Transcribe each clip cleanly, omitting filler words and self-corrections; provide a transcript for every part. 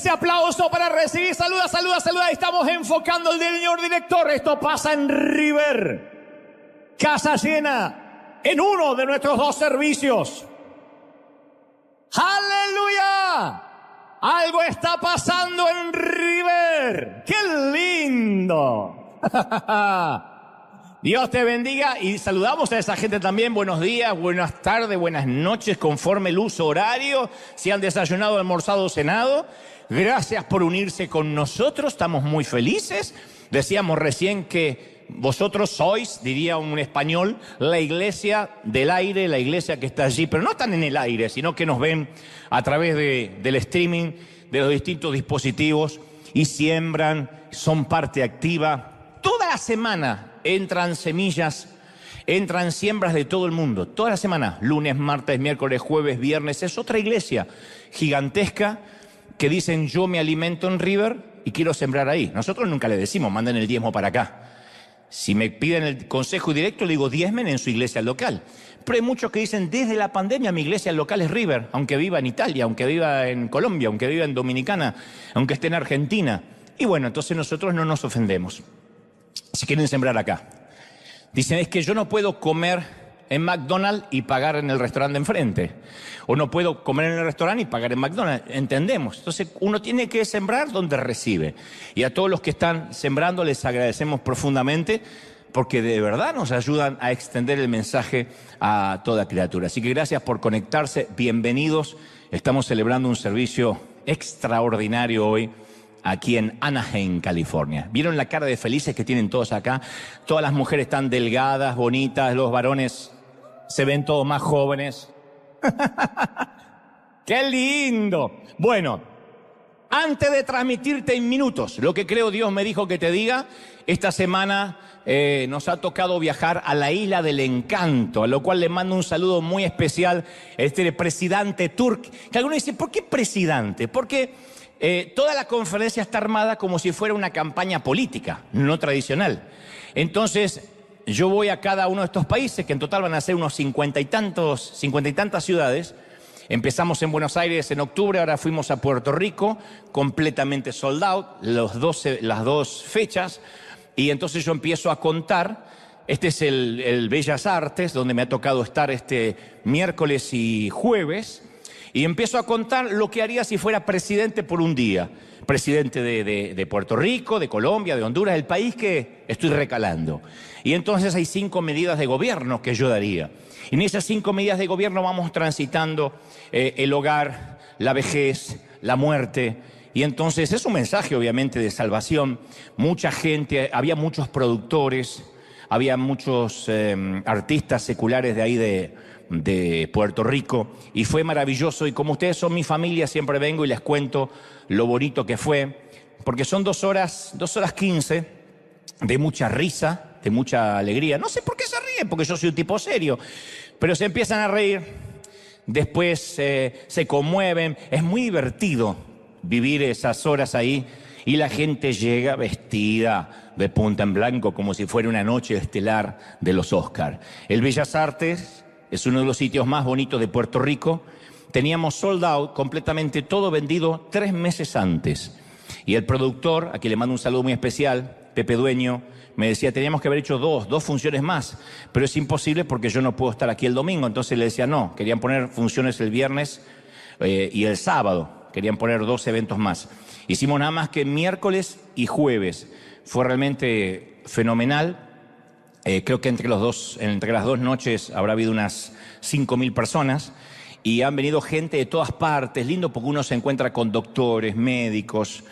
ese aplauso para recibir. Saluda, saluda, saluda. Estamos enfocando el señor director. Esto pasa en River. Casa llena en uno de nuestros dos servicios. ¡Aleluya! Algo está pasando en River. ¡Qué lindo! Dios te bendiga y saludamos a esa gente también. Buenos días, buenas tardes, buenas noches, conforme el uso horario. Si han desayunado, almorzado, cenado. Gracias por unirse con nosotros. Estamos muy felices. Decíamos recién que vosotros sois, diría un español, la iglesia del aire, la iglesia que está allí. Pero no están en el aire, sino que nos ven a través del streaming, de los distintos dispositivos y siembran, son parte activa. Toda la semana entran semillas, entran siembras de todo el mundo. Toda la semana, lunes, martes, miércoles, jueves, viernes. Es otra iglesia gigantesca que dicen yo me alimento en River y quiero sembrar ahí. Nosotros nunca le decimos manden el diezmo para acá. Si me piden el consejo directo, le digo diezmen en su iglesia local. Pero hay muchos que dicen desde la pandemia mi iglesia local es River, aunque viva en Italia, aunque viva en Colombia, aunque viva en Dominicana, aunque esté en Argentina. Y bueno, entonces nosotros no nos ofendemos. Si quieren sembrar acá. Dicen, es que yo no puedo comer en McDonald's y pagar en el restaurante de enfrente. O no puedo comer en el restaurante y pagar en McDonald's. Entendemos. Entonces, uno tiene que sembrar donde recibe. Y a todos los que están sembrando les agradecemos profundamente porque de verdad nos ayudan a extender el mensaje a toda criatura. Así que gracias por conectarse. Bienvenidos. Estamos celebrando un servicio extraordinario hoy aquí en Anaheim, California. ¿Vieron la cara de felices que tienen todos acá? Todas las mujeres están delgadas, bonitas, los varones se ven todos más jóvenes. ¡Qué lindo! Bueno, antes de transmitirte en minutos lo que creo Dios me dijo que te diga, esta semana nos ha tocado viajar a la Isla del Encanto, a lo cual le mando un saludo muy especial a este presidente turco. Que algunos dicen, ¿por qué presidente? Porque toda la conferencia está armada como si fuera una campaña política, no tradicional. Entonces, yo voy a cada uno de estos países, que en total van a ser unos 50 y tantas ciudades. Empezamos en Buenos Aires en octubre, ahora fuimos a Puerto Rico, completamente sold out, las dos fechas. Y entonces yo empiezo a contar. Este es el Bellas Artes, donde me ha tocado estar este miércoles y jueves. Y empiezo a contar lo que haría si fuera presidente por un día. Presidente de Puerto Rico, de Colombia, de Honduras, el país que estoy recalando. Y entonces hay 5 medidas de gobierno que yo daría. Y en esas 5 medidas de gobierno vamos transitando el hogar, la vejez, la muerte. Y entonces es un mensaje obviamente de salvación. Mucha gente, había muchos productores, había muchos artistas seculares de ahí de Puerto Rico y fue maravilloso. Y como ustedes son mi familia, siempre vengo y les cuento lo bonito que fue, porque son 2 horas 15 de mucha risa, de mucha alegría. No sé por qué se ríen, porque yo soy un tipo serio, pero se empiezan a reír, después se conmueven. Es muy divertido vivir esas horas ahí y la gente llega vestida de punta en blanco como si fuera una noche estelar de los Oscar. El Bellas Artes es uno de los sitios más bonitos de Puerto Rico. Teníamos sold out, completamente todo vendido 3 meses antes. Y el productor, a quien le mando un saludo muy especial, Pepe Dueño, me decía, teníamos que haber hecho dos funciones más, pero es imposible porque yo no puedo estar aquí el domingo. Entonces le decía, no, querían poner funciones el viernes y el sábado. Querían poner 2 eventos más. Hicimos nada más que miércoles y jueves. Fue realmente fenomenal. Creo que entre las 2 noches habrá habido unas 5.000 personas y han venido gente de todas partes. Lindo porque uno se encuentra con doctores, médicos,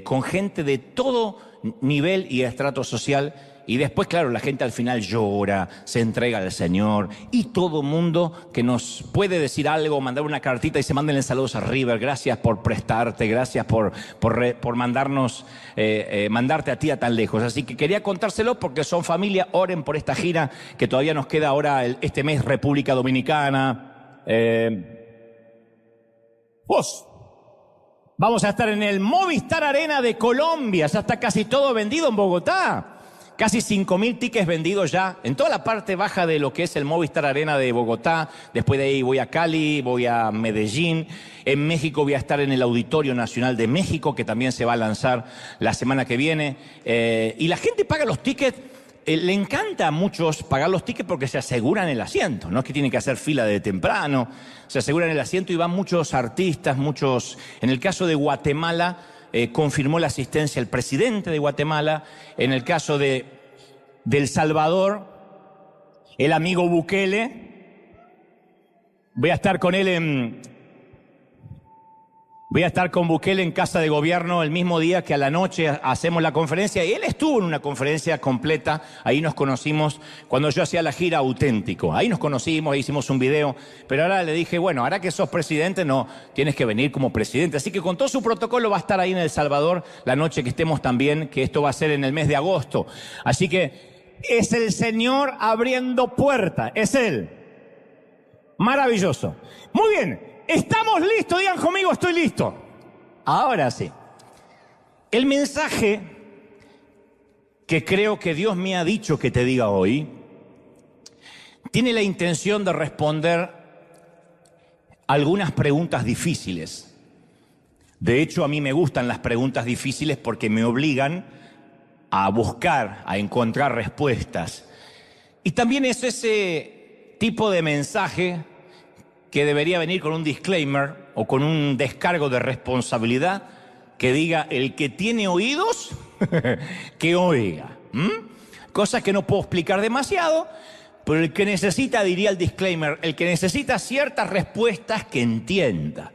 con gente de todo nivel y estrato social. Y después, claro, la gente al final llora, se entrega al Señor y todo mundo que nos puede decir algo, mandar una cartita y se manden saludos a River. Gracias por prestarte, gracias por mandarnos, mandarte a ti a tan lejos. Así que quería contárselo porque son familia. Oren por esta gira que todavía nos queda ahora este mes, República Dominicana. Vamos a estar en el Movistar Arena de Colombia. Ya está casi todo vendido en Bogotá. Casi 5.000 tickets vendidos ya en toda la parte baja de lo que es el Movistar Arena de Bogotá. Después de ahí voy a Cali, voy a Medellín. En México voy a estar en el Auditorio Nacional de México, que también se va a lanzar la semana que viene. Y la gente paga los tickets. Le encanta a muchos pagar los tickets porque se aseguran el asiento. No es que tienen que hacer fila de temprano. Se aseguran el asiento y van muchos artistas, muchos... En el caso de Guatemala... confirmó la asistencia el presidente de Guatemala. En el caso de El Salvador, el amigo Bukele. Voy a estar con Bukele en Casa de Gobierno el mismo día que a la noche hacemos la conferencia. Y él estuvo en una conferencia completa. Ahí nos conocimos cuando yo hacía la gira Auténtico. Ahí nos conocimos, hicimos un video. Pero ahora le dije, bueno, ahora que sos presidente, no, tienes que venir como presidente. Así que con todo su protocolo va a estar ahí en El Salvador la noche que estemos también, que esto va a ser en el mes de agosto. Así que es el Señor abriendo puertas. Es Él. Maravilloso. Muy bien. ¿Estamos listos? Digan conmigo, estoy listo. Ahora sí. El mensaje que creo que Dios me ha dicho que te diga hoy tiene la intención de responder algunas preguntas difíciles. De hecho, a mí me gustan las preguntas difíciles porque me obligan a buscar, a encontrar respuestas. Y también es ese tipo de mensaje que debería venir con un disclaimer o con un descargo de responsabilidad que diga, el que tiene oídos, que oiga. Cosa que no puedo explicar demasiado, pero el que necesita, diría el disclaimer, el que necesita ciertas respuestas que entienda.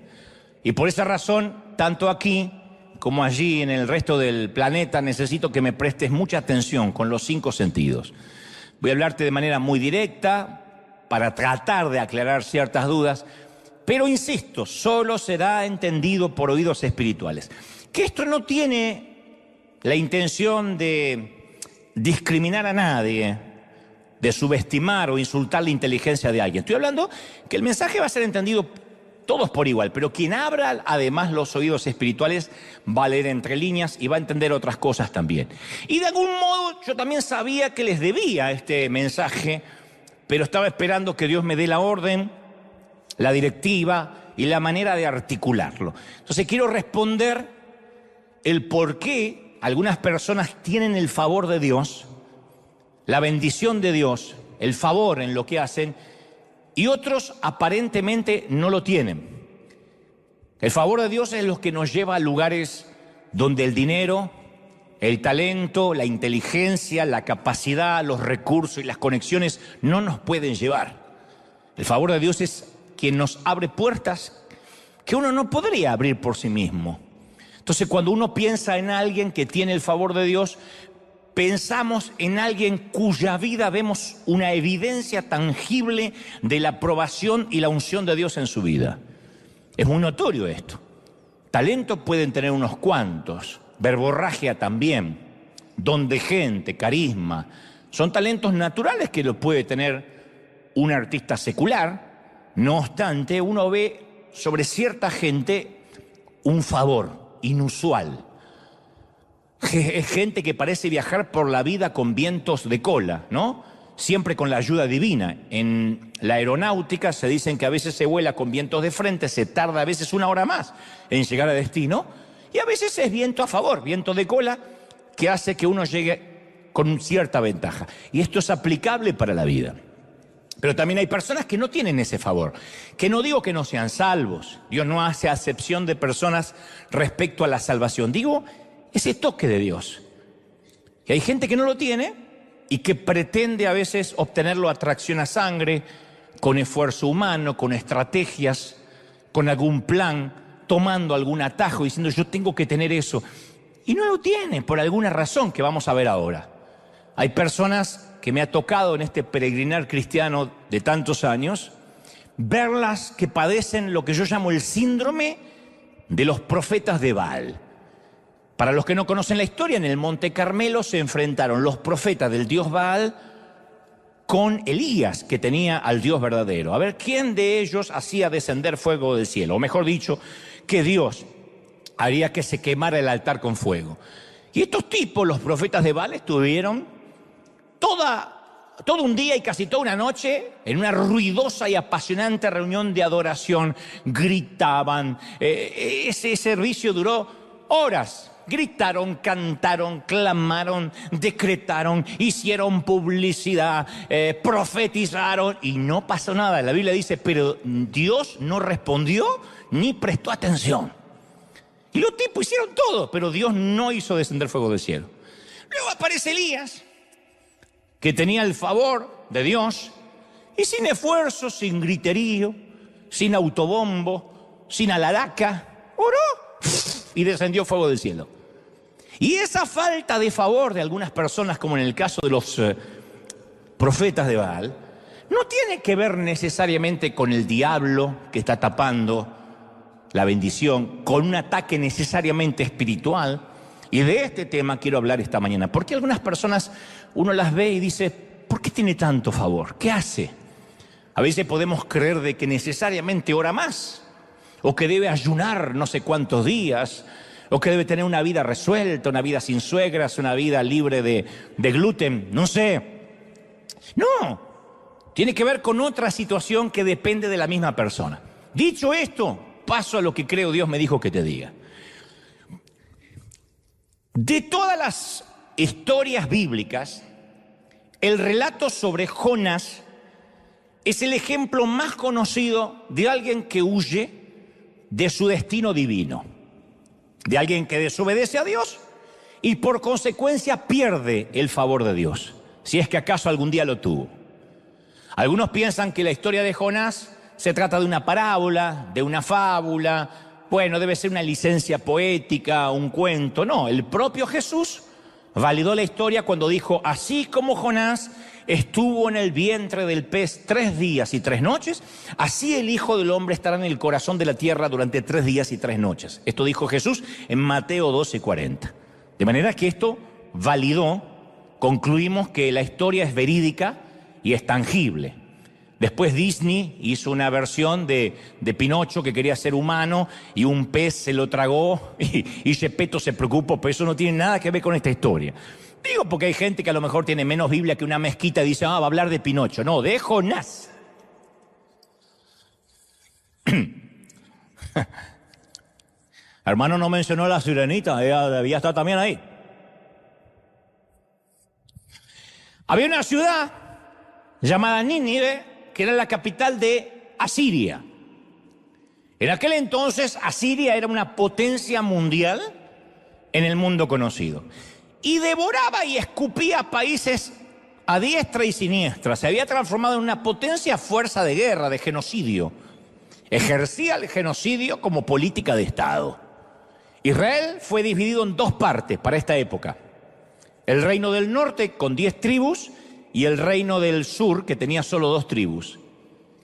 Y por esa razón, tanto aquí como allí en el resto del planeta, necesito que me prestes mucha atención con los 5 sentidos. Voy a hablarte de manera muy directa, para tratar de aclarar ciertas dudas, pero insisto, solo será entendido por oídos espirituales. Que esto no tiene la intención de discriminar a nadie, de subestimar o insultar la inteligencia de alguien. Estoy hablando que el mensaje va a ser entendido todos por igual, pero quien abra además los oídos espirituales va a leer entre líneas y va a entender otras cosas también. Y de algún modo yo también sabía que les debía este mensaje, pero estaba esperando que Dios me dé la orden, la directiva y la manera de articularlo. Entonces quiero responder el por qué algunas personas tienen el favor de Dios, la bendición de Dios, el favor en lo que hacen, y otros aparentemente no lo tienen. El favor de Dios es lo que nos lleva a lugares donde el dinero, el talento, la inteligencia, la capacidad, los recursos y las conexiones no nos pueden llevar. El favor de Dios es quien nos abre puertas que uno no podría abrir por sí mismo. Entonces, cuando uno piensa en alguien que tiene el favor de Dios, pensamos en alguien cuya vida vemos una evidencia tangible de la aprobación y la unción de Dios en su vida. Es muy notorio esto. Talento pueden tener unos cuantos. Verborragia también, don de gente, carisma. Son talentos naturales que lo puede tener un artista secular. No obstante, uno ve sobre cierta gente un favor inusual. Es gente que parece viajar por la vida con vientos de cola, ¿no? Siempre con la ayuda divina. En la aeronáutica se dicen que a veces se vuela con vientos de frente, se tarda a veces 1 hora más en llegar a destino. Y a veces es viento a favor, viento de cola, que hace que uno llegue con cierta ventaja. Y esto es aplicable para la vida. Pero también hay personas que no tienen ese favor. Que no digo que no sean salvos. Dios no hace acepción de personas respecto a la salvación. Digo, ese toque de Dios. Que hay gente que no lo tiene y que pretende a veces obtenerlo a tracción a sangre, con esfuerzo humano, con estrategias, con algún plan, tomando algún atajo, diciendo yo tengo que tener eso. Y no lo tiene por alguna razón que vamos a ver ahora. Hay personas que me ha tocado en este peregrinar cristiano de tantos años, verlas que padecen lo que yo llamo el síndrome de los profetas de Baal. Para los que no conocen la historia, en el Monte Carmelo se enfrentaron los profetas del dios Baal con Elías, que tenía al Dios verdadero. A ver, ¿quién de ellos hacía descender fuego del cielo? O mejor dicho, que Dios haría que se quemara el altar con fuego. Y estos tipos, los profetas de Baal, estuvieron todo un día y casi toda una noche, en una ruidosa y apasionante reunión de adoración, gritaban. Ese servicio duró horas. Gritaron, cantaron, clamaron, decretaron, hicieron publicidad, profetizaron y no pasó nada. La Biblia dice, pero Dios no respondió ni prestó atención. Y los tipos hicieron todo, pero Dios no hizo descender fuego del cielo. Luego aparece Elías, que tenía el favor de Dios, y sin esfuerzo, sin griterío, sin autobombo, sin alaraca, oró y descendió fuego del cielo. Y esa falta de favor de algunas personas, como en el caso de los profetas de Baal, no tiene que ver necesariamente con el diablo que está tapando la bendición, con un ataque necesariamente espiritual. Y de este tema quiero hablar esta mañana, porque algunas personas uno las ve y dice, ¿por qué tiene tanto favor? ¿Qué hace? A veces podemos creer de que necesariamente ora más, o que debe ayunar no sé cuántos días, o que debe tener una vida resuelta, una vida sin suegras, una vida libre de gluten, no sé. No, tiene que ver con otra situación que depende de la misma persona. Dicho esto, paso a lo que creo Dios me dijo que te diga. De todas las historias bíblicas, el relato sobre Jonás es el ejemplo más conocido de alguien que huye de su destino divino, de alguien que desobedece a Dios y por consecuencia pierde el favor de Dios, si es que acaso algún día lo tuvo. Algunos piensan que la historia de Jonás se trata de una parábola, de una fábula. Bueno, debe ser una licencia poética, un cuento. No, el propio Jesús validó la historia cuando dijo, así como Jonás estuvo en el vientre del pez 3 días y 3 noches, así el Hijo del Hombre estará en el corazón de la tierra durante 3 días y 3 noches. Esto dijo Jesús en Mateo 12:40. De manera que esto validó, concluimos que la historia es verídica y es tangible. Después Disney hizo una versión de Pinocho que quería ser humano y un pez se lo tragó y Gepetto se preocupó, pero eso no tiene nada que ver con esta historia. Digo porque hay gente que a lo mejor tiene menos Biblia que una mezquita y dice, va a hablar de Pinocho. No, de Jonás. Hermano no mencionó a la sirenita, ella debía estar también ahí. Había una ciudad llamada Nínive, que era la capital de Asiria. En aquel entonces, Asiria era una potencia mundial en el mundo conocido. Y devoraba y escupía países a diestra y siniestra. Se había transformado en una potencia fuerza de guerra, de genocidio. Ejercía el genocidio como política de Estado. Israel fue dividido en 2 partes para esta época. El reino del norte con 10 tribus y el reino del sur que tenía solo 2 tribus.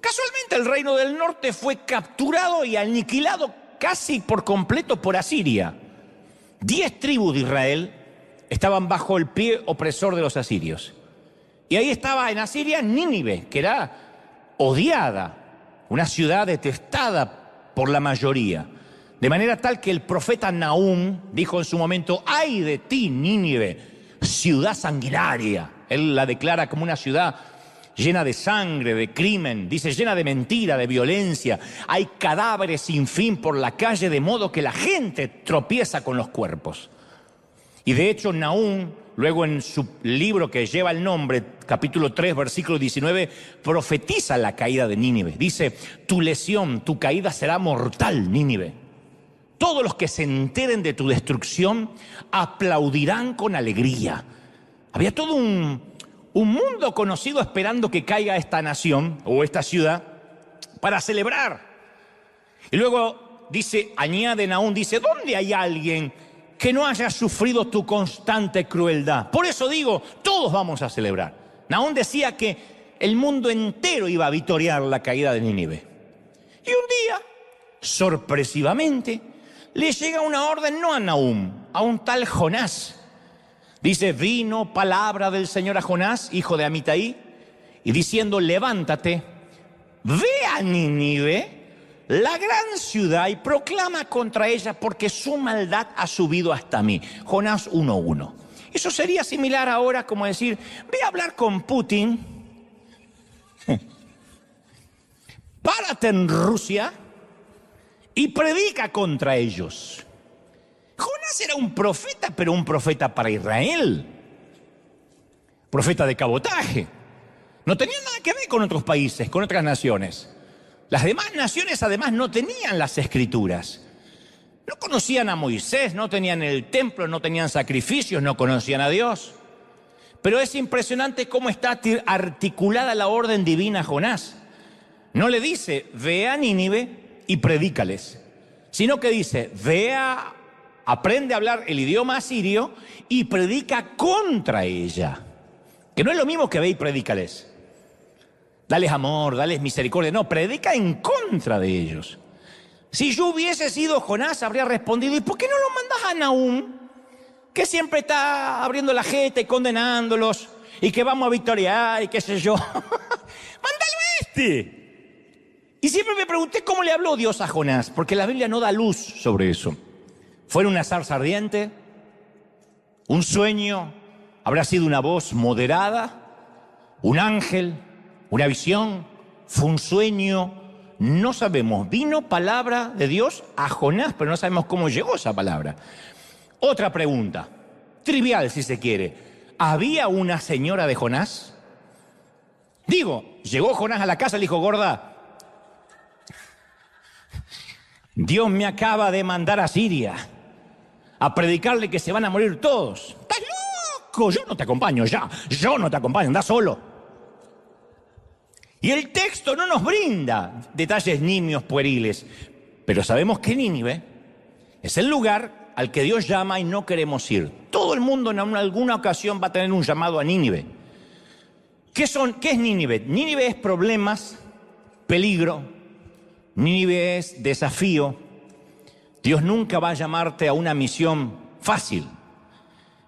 Casualmente el reino del norte fue capturado y aniquilado casi por completo por Asiria. 10 tribus de Israel estaban bajo el pie opresor de los asirios. Y ahí estaba en Asiria Nínive, que era odiada, una ciudad detestada por la mayoría. De manera tal que el profeta Nahum dijo en su momento, ¡ay de ti, Nínive, ciudad sanguinaria! Él la declara como una ciudad llena de sangre, de crimen, dice llena de mentira, de violencia. Hay cadáveres sin fin por la calle, de modo que la gente tropieza con los cuerpos. Y de hecho Nahum, luego en su libro que lleva el nombre, capítulo 3, versículo 19, profetiza la caída de Nínive. Dice, tu lesión, tu caída será mortal, Nínive. Todos los que se enteren de tu destrucción aplaudirán con alegría. Había todo un mundo conocido esperando que caiga esta nación o esta ciudad para celebrar. Y luego dice, añade Nahum, dice, ¿dónde hay alguien que no haya sufrido tu constante crueldad? Por eso digo, todos vamos a celebrar. Nahum decía que el mundo entero iba a victoriar la caída de Nínive. Y un día, sorpresivamente, le llega una orden no a Nahum, a un tal Jonás. Dice, vino palabra del Señor a Jonás, hijo de Amitai, y diciendo, levántate, ve a Nínive, la gran ciudad, y proclama contra ella, porque su maldad ha subido hasta mí. Jonás 1:1. Eso sería similar ahora como decir, ve a hablar con Putin, párate en Rusia y predica contra ellos. Jonás era un profeta, pero un profeta para Israel. Profeta de cabotaje. No tenía nada que ver con otros países, con otras naciones. Las demás naciones además no tenían las escrituras. No conocían a Moisés, no tenían el templo, no tenían sacrificios, no conocían a Dios. Pero es impresionante cómo está articulada la orden divina a Jonás. No le dice, ve a Nínive y predícales, sino que dice, aprende a hablar el idioma asirio y predica contra ella. Que no es lo mismo que ve y predícales. Dales amor, dales misericordia. No, predica en contra de ellos. Si yo hubiese sido Jonás, habría respondido, ¿y por qué no lo mandas a Nahum? Que siempre está abriendo la jeta y condenándolos, y que vamos a victoriar, y qué sé yo. ¡Mándalo a este! Y siempre me pregunté cómo le habló Dios a Jonás, porque la Biblia no da luz sobre eso. ¿Fue una zarza ardiente? ¿Un sueño? ¿Habrá sido una voz moderada? ¿Un ángel? ¿Una visión? ¿Fue un sueño? No sabemos. Vino palabra de Dios a Jonás, pero no sabemos cómo llegó esa palabra. Otra pregunta, trivial si se quiere. ¿Había una señora de Jonás? Digo, llegó Jonás a la casa y le dijo, gorda, Dios me acaba de mandar a Siria a predicarle que se van a morir todos. ¡Estás loco! Yo no te acompaño ya. Yo no te acompaño, anda solo. Y el texto no nos brinda detalles nimios pueriles, pero sabemos que Nínive es el lugar al que Dios llama y no queremos ir. Todo el mundo en alguna ocasión va a tener un llamado a Nínive. ¿Qué es Nínive? Nínive es problemas, peligro. Nínive es desafío. Dios nunca va a llamarte a una misión fácil.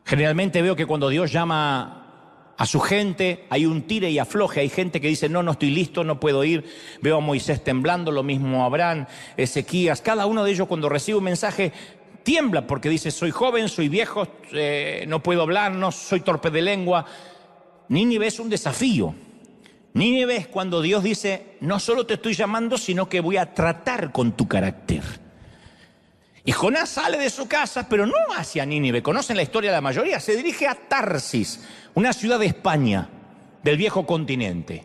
Generalmente veo que cuando Dios llama a su gente, hay un tire y afloje. Hay gente que dice, no estoy listo, no puedo ir. Veo a Moisés temblando, lo mismo a Abraham, Ezequías. Cada uno de ellos cuando recibe un mensaje tiembla porque dice, soy joven, soy viejo, no puedo hablar, no soy torpe de lengua. Nínive es un desafío. Nínive es cuando Dios dice, no solo te estoy llamando, sino que voy a tratar con tu carácter. Y Jonás sale de su casa, pero no hacia Nínive. Conocen la historia de la mayoría. Se dirige a Tarsis, una ciudad de España, del viejo continente.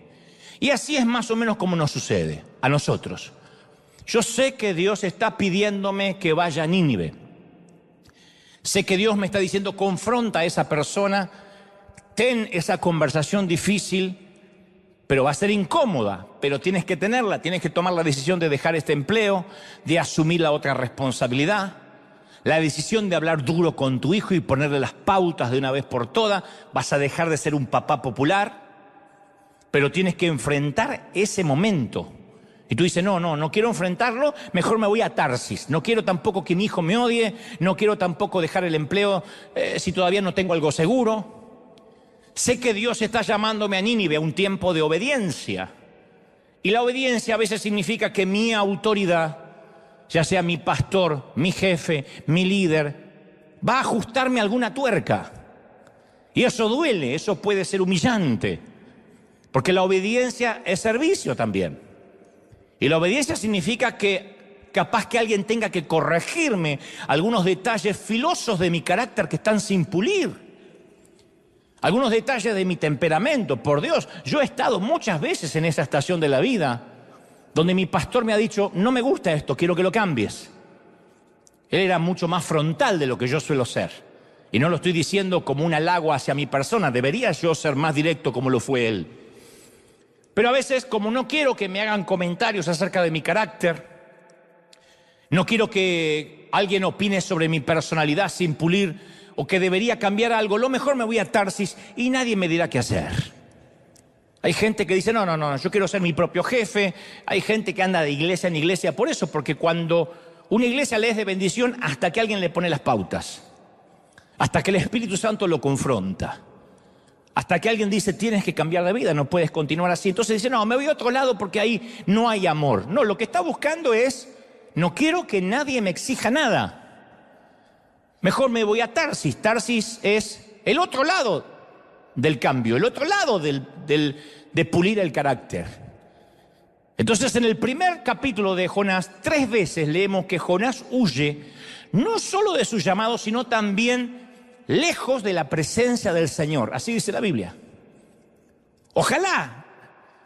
Y así es más o menos como nos sucede a nosotros. Yo sé que Dios está pidiéndome que vaya a Nínive. Sé que Dios me está diciendo, confronta a esa persona, ten esa conversación difícil, pero va a ser incómoda, pero tienes que tenerla, tienes que tomar la decisión de dejar este empleo, de asumir la otra responsabilidad, la decisión de hablar duro con tu hijo y ponerle las pautas de una vez por todas. Vas a dejar de ser un papá popular, pero tienes que enfrentar ese momento. Y tú dices, no quiero enfrentarlo, mejor me voy a Tarsis. No quiero tampoco que mi hijo me odie, no quiero tampoco dejar el empleo si todavía no tengo algo seguro. Sé que Dios está llamándome a Nínive a un tiempo de obediencia. Y la obediencia a veces significa que mi autoridad, ya sea mi pastor, mi jefe, mi líder, va a ajustarme alguna tuerca. Y eso duele, eso puede ser humillante. Porque la obediencia es servicio también. Y la obediencia significa que capaz que alguien tenga que corregirme algunos detalles filosos de mi carácter que están sin pulir. Algunos detalles de mi temperamento. Por Dios, yo he estado muchas veces en esa estación de la vida donde mi pastor me ha dicho, no me gusta esto, quiero que lo cambies. Él era mucho más frontal de lo que yo suelo ser. Y no lo estoy diciendo como un halago hacia mi persona, debería yo ser más directo como lo fue él. Pero a veces, como no quiero que me hagan comentarios acerca de mi carácter, no quiero que alguien opine sobre mi personalidad sin pulir, o que debería cambiar algo, lo mejor me voy a Tarsis y nadie me dirá qué hacer. Hay gente que dice, no, yo quiero ser mi propio jefe. Hay gente que anda de iglesia en iglesia por eso, porque cuando una iglesia le es de bendición hasta que alguien le pone las pautas, hasta que el Espíritu Santo lo confronta, hasta que alguien dice, tienes que cambiar de vida, no puedes continuar así. Entonces dice, no, me voy a otro lado porque ahí no hay amor. No, lo que está buscando es, no quiero que nadie me exija nada. Mejor me voy a Tarsis. Tarsis es el otro lado del cambio, el otro lado de pulir el carácter. Entonces, en el primer capítulo de Jonás, 3 veces leemos que Jonás huye, no solo de su llamado, sino también lejos de la presencia del Señor. Así dice la Biblia. Ojalá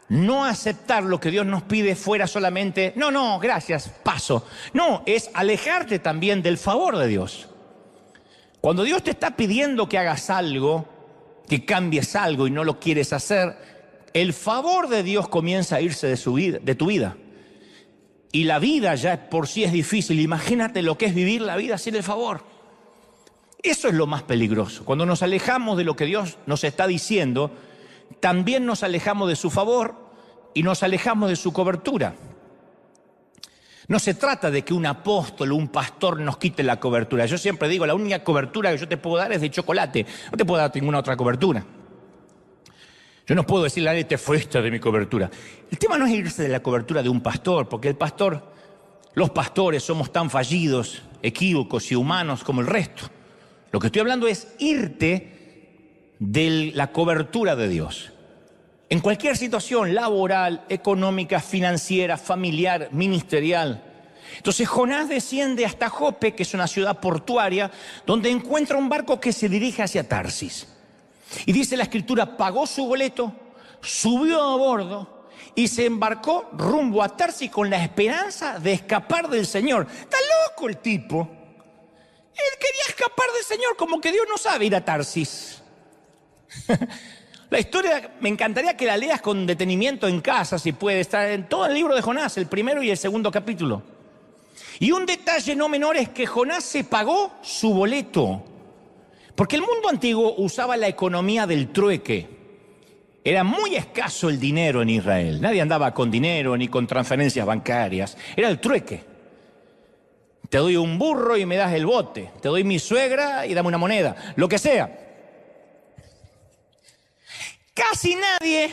no aceptar lo que Dios nos pide fuera solamente, no, gracias, paso. No, es alejarte también del favor de Dios. Cuando Dios te está pidiendo que hagas algo, que cambies algo y no lo quieres hacer, el favor de Dios comienza a irse de tu vida. Y la vida ya por sí es difícil. Imagínate lo que es vivir la vida sin el favor. Eso es lo más peligroso. Cuando nos alejamos de lo que Dios nos está diciendo, también nos alejamos de su favor y nos alejamos de su cobertura. No se trata de que un apóstol o un pastor nos quite la cobertura. Yo siempre digo, la única cobertura que yo te puedo dar es de chocolate. No te puedo dar ninguna otra cobertura. Yo no puedo decirle a nadie, te fuiste de mi cobertura. El tema no es irse de la cobertura de un pastor, porque los pastores somos tan fallidos, equívocos y humanos como el resto. Lo que estoy hablando es irte de la cobertura de Dios. En cualquier situación laboral, económica, financiera, familiar, ministerial. Entonces Jonás desciende hasta Jope, que es una ciudad portuaria, donde encuentra un barco que se dirige hacia Tarsis. Y dice la Escritura, pagó su boleto, subió a bordo y se embarcó rumbo a Tarsis con la esperanza de escapar del Señor. Está loco el tipo. Él quería escapar del Señor, como que Dios no sabe ir a Tarsis. La historia me encantaría que la leas con detenimiento en casa, si puede. Está en todo el libro de Jonás, el primero y el segundo capítulo. Y un detalle no menor es que Jonás se pagó su boleto. Porque el mundo antiguo usaba la economía del trueque. Era muy escaso el dinero en Israel. Nadie andaba con dinero ni con transferencias bancarias. Era el trueque. Te doy un burro y me das el bote. Te doy mi suegra y dame una moneda. Lo que sea. Casi nadie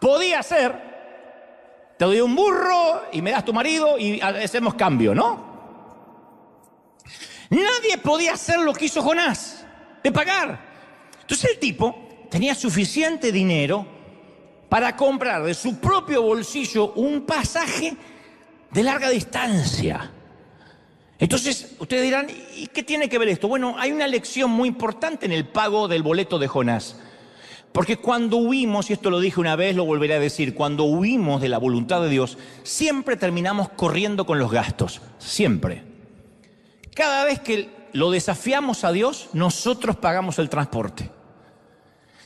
podía hacer, te doy un burro y me das tu marido y hacemos cambio, ¿no? Nadie podía hacer lo que hizo Jonás, de pagar. Entonces el tipo tenía suficiente dinero para comprar de su propio bolsillo un pasaje de larga distancia. Entonces ustedes dirán, ¿y qué tiene que ver esto? Bueno, hay una lección muy importante en el pago del boleto de Jonás. Porque cuando huimos, y esto lo dije una vez, lo volveré a decir, cuando huimos de la voluntad de Dios, siempre terminamos corriendo con los gastos, siempre. Cada vez que lo desafiamos a Dios, nosotros pagamos el transporte.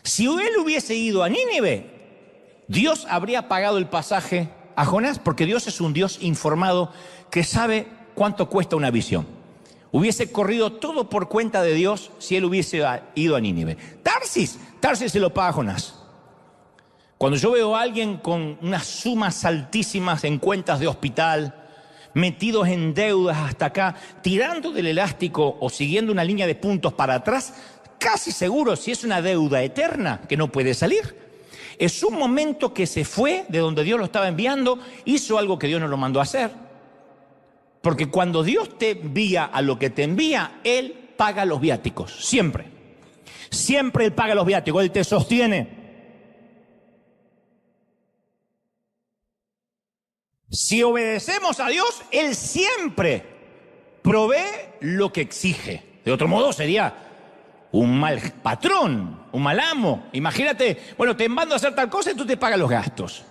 Si él hubiese ido a Nínive, Dios habría pagado el pasaje a Jonás, porque Dios es un Dios informado que sabe cuánto cuesta una visión. Hubiese corrido todo por cuenta de Dios si él hubiese ido a Nínive. Tarsis se lo paga Jonás. Cuando yo veo a alguien con unas sumas altísimas en cuentas de hospital, metidos en deudas hasta acá, tirando del elástico o siguiendo una línea de puntos para atrás, casi seguro, si es una deuda eterna, que no puede salir. Es un momento que se fue de donde Dios lo estaba enviando, hizo algo que Dios no lo mandó a hacer. Porque cuando Dios te envía a lo que te envía, Él paga los viáticos, siempre. Siempre Él paga los viáticos, Él te sostiene. Si obedecemos a Dios, Él siempre provee lo que exige. De otro modo sería un mal patrón, un mal amo. Imagínate, bueno, te mando a hacer tal cosa y tú te pagas los gastos.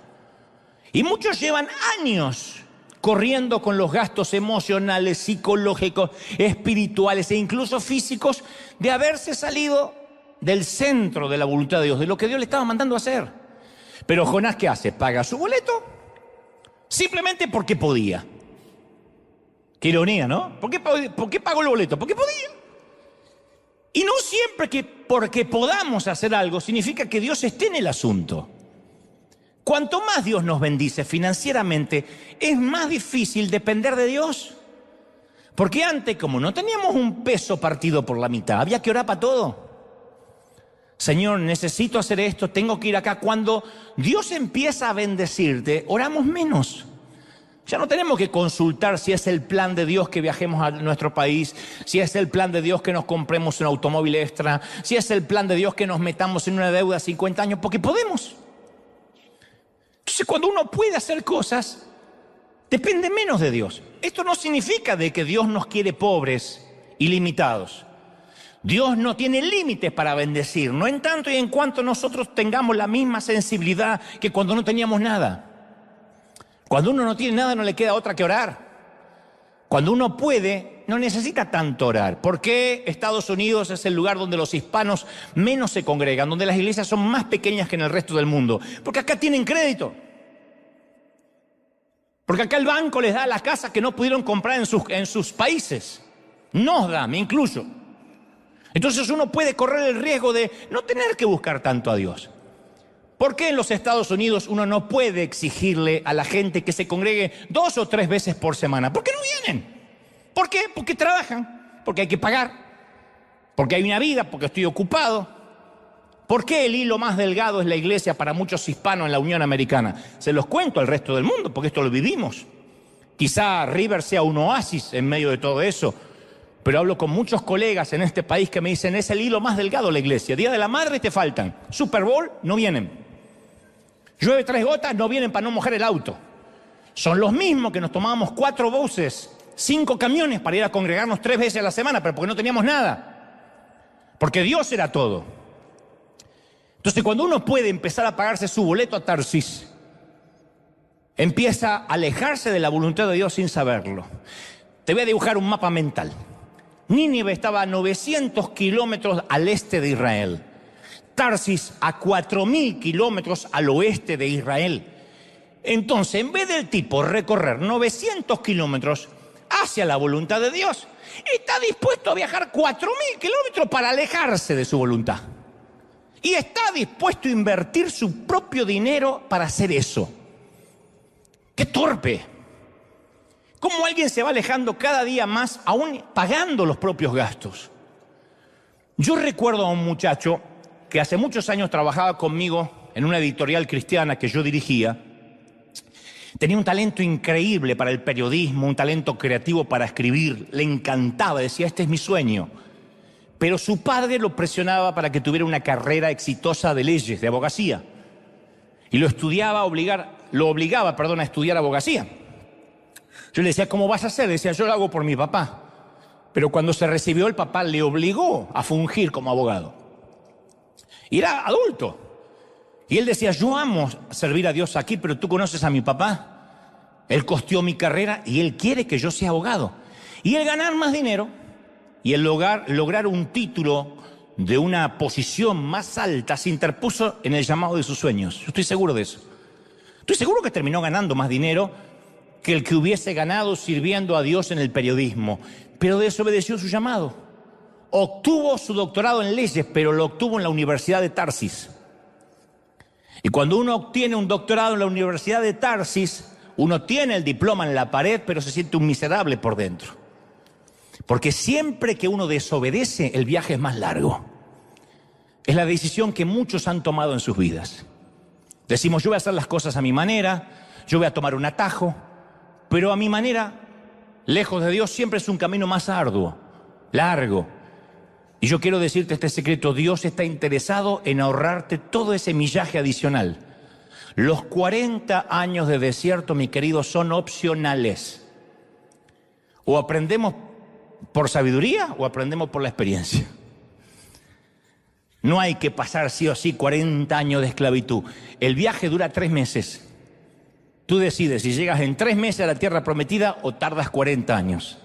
Y muchos llevan años corriendo con los gastos emocionales, psicológicos, espirituales e incluso físicos de haberse salido del centro de la voluntad de Dios, de lo que Dios le estaba mandando a hacer. Pero Jonás, ¿qué hace? Paga su boleto simplemente porque podía. Qué ironía, ¿no? ¿Por qué pagó el boleto? Porque podía. Y no siempre que porque podamos hacer algo significa que Dios esté en el asunto. Cuanto más Dios nos bendice financieramente, es más difícil depender de Dios. Porque antes, como no teníamos un peso partido por la mitad, había que orar para todo. Señor, necesito hacer esto, tengo que ir acá. Cuando Dios empieza a bendecirte, oramos menos. Ya no tenemos que consultar si es el plan de Dios que viajemos a nuestro país, si es el plan de Dios que nos compremos un automóvil extra, si es el plan de Dios que nos metamos en una deuda de 50 años, porque podemos. Entonces, cuando uno puede hacer cosas, depende menos de Dios. Esto no significa de que Dios nos quiere pobres y limitados. Dios no tiene límites para bendecir, no en tanto y en cuanto nosotros tengamos la misma sensibilidad que cuando no teníamos nada. Cuando uno no tiene nada, no le queda otra que orar. Cuando uno puede, no necesita tanto orar. ¿Por qué Estados Unidos es el lugar donde los hispanos menos se congregan, donde las iglesias son más pequeñas que en el resto del mundo? Porque acá tienen crédito. Porque acá el banco les da las casas que no pudieron comprar en sus países. Nos da, me incluyo. Entonces uno puede correr el riesgo de no tener que buscar tanto a Dios. ¿Por qué en los Estados Unidos uno no puede exigirle a la gente que se congregue 2 o 3 veces por semana? ¿Por qué no vienen? ¿Por qué? Porque trabajan, porque hay que pagar, porque hay una vida, porque estoy ocupado. ¿Por qué el hilo más delgado es la iglesia para muchos hispanos en la Unión Americana? Se los cuento al resto del mundo, porque esto lo vivimos. Quizá River sea un oasis en medio de todo eso, pero hablo con muchos colegas en este país que me dicen, es el hilo más delgado la iglesia. Día de la Madre te faltan, Super Bowl no vienen. Llueve 3 gotas, no vienen para no mojar el auto. Son los mismos que nos tomábamos 4 buses, 5 camiones para ir a congregarnos 3 veces a la semana, pero porque no teníamos nada. Porque Dios era todo. Entonces, cuando uno puede empezar a pagarse su boleto a Tarsis, empieza a alejarse de la voluntad de Dios sin saberlo. Te voy a dibujar un mapa mental. Nínive estaba a 900 kilómetros al este de Israel. Tarsis a 4.000 kilómetros al oeste de Israel. Entonces, en vez del tipo recorrer 900 kilómetros hacia la voluntad de Dios, está dispuesto a viajar 4.000 kilómetros para alejarse de su voluntad. Y está dispuesto a invertir su propio dinero para hacer eso. ¡Qué torpe! ¿Cómo alguien se va alejando cada día más, aún pagando los propios gastos? Yo recuerdo a un muchacho que hace muchos años trabajaba conmigo en una editorial cristiana que yo dirigía. Tenía un talento increíble para el periodismo, un talento creativo para escribir. Le encantaba, decía, este es mi sueño. Pero su padre lo presionaba para que tuviera una carrera exitosa de leyes, de abogacía. Y lo obligaba a estudiar abogacía. Yo le decía, ¿cómo vas a hacer? Decía, yo lo hago por mi papá. Pero cuando se recibió, el papá le obligó a fungir como abogado. Y era adulto. Y él decía, yo amo servir a Dios aquí, pero tú conoces a mi papá. Él costeó mi carrera y él quiere que yo sea abogado. Y el ganar más dinero y el lograr un título de una posición más alta se interpuso en el llamado de sus sueños. Yo estoy seguro de eso. Estoy seguro que terminó ganando más dinero que el que hubiese ganado sirviendo a Dios en el periodismo. Pero desobedeció su llamado. Obtuvo su doctorado en leyes, pero lo obtuvo en la Universidad de Tarsis. Y cuando uno obtiene un doctorado en la Universidad de Tarsis, uno tiene el diploma en la pared, pero se siente un miserable por dentro. Porque siempre que uno desobedece, el viaje es más largo. Es la decisión que muchos han tomado en sus vidas. Decimos, yo voy a hacer las cosas a mi manera, yo voy a tomar un atajo, pero a mi manera, lejos de Dios, siempre es un camino más arduo, largo. Y yo quiero decirte este secreto, Dios está interesado en ahorrarte todo ese millaje adicional. Los 40 años de desierto, mi querido, son opcionales. O aprendemos por sabiduría o aprendemos por la experiencia. No hay que pasar sí o sí 40 años de esclavitud. El viaje dura 3 meses. Tú decides si llegas en 3 meses a la tierra prometida o tardas 40 años.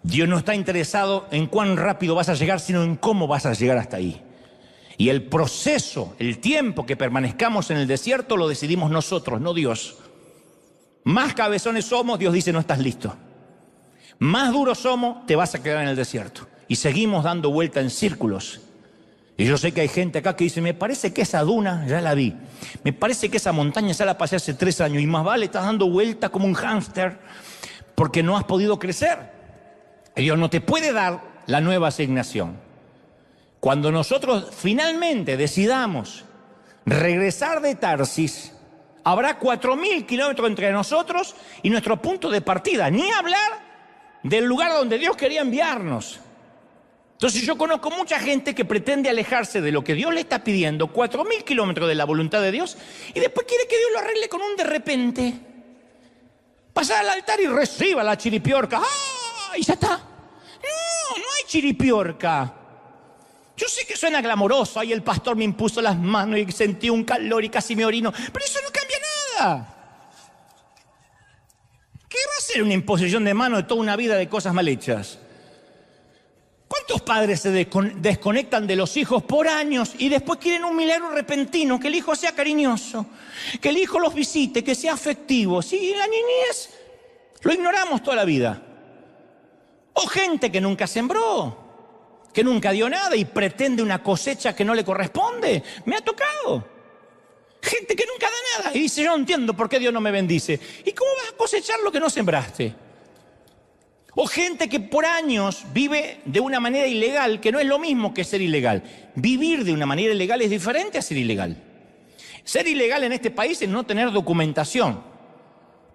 Dios no está interesado en cuán rápido vas a llegar, sino en cómo vas a llegar hasta ahí. Y el proceso, el tiempo que permanezcamos en el desierto, lo decidimos nosotros, no Dios. Más cabezones somos, Dios dice, no estás listo. Más duros somos, te vas a quedar en el desierto. Y seguimos dando vuelta en círculos. Y yo sé que hay gente acá que dice, me parece que esa duna ya la vi. Me parece que esa montaña ya la pasé hace 3 años. Y más vale, estás dando vuelta como un hámster porque no has podido crecer. Dios no te puede dar la nueva asignación. Cuando nosotros finalmente decidamos regresar de Tarsis, Habrá 4.000 kilómetros entre nosotros y nuestro punto de partida. Ni hablar del lugar donde Dios quería enviarnos. Entonces yo conozco mucha gente que pretende alejarse de lo que Dios le está pidiendo, 4.000 kilómetros de la voluntad de Dios, y después quiere que Dios lo arregle con un de repente. Pasar al altar y reciba la chiripiorca. ¡Ah! Y ya está. No hay chiripiorca. Yo sé que suena glamoroso, ahí el pastor me impuso las manos y sentí un calor y casi me orino, pero eso no cambia nada. ¿Qué va a ser una imposición de manos de toda una vida de cosas mal hechas? ¿Cuántos padres se desconectan de los hijos por años y después quieren un milagro repentino, que el hijo sea cariñoso, que el hijo los visite, que sea afectivo? Sí, en la niñez lo ignoramos toda la vida. O gente que nunca sembró, que nunca dio nada y pretende una cosecha que no le corresponde. Me ha tocado. Gente que nunca da nada y dice, yo no entiendo por qué Dios no me bendice. ¿Y cómo vas a cosechar lo que no sembraste? O gente que por años vive de una manera ilegal, que no es lo mismo que ser ilegal. Vivir de una manera ilegal es diferente a ser ilegal. Ser ilegal en este país es no tener documentación.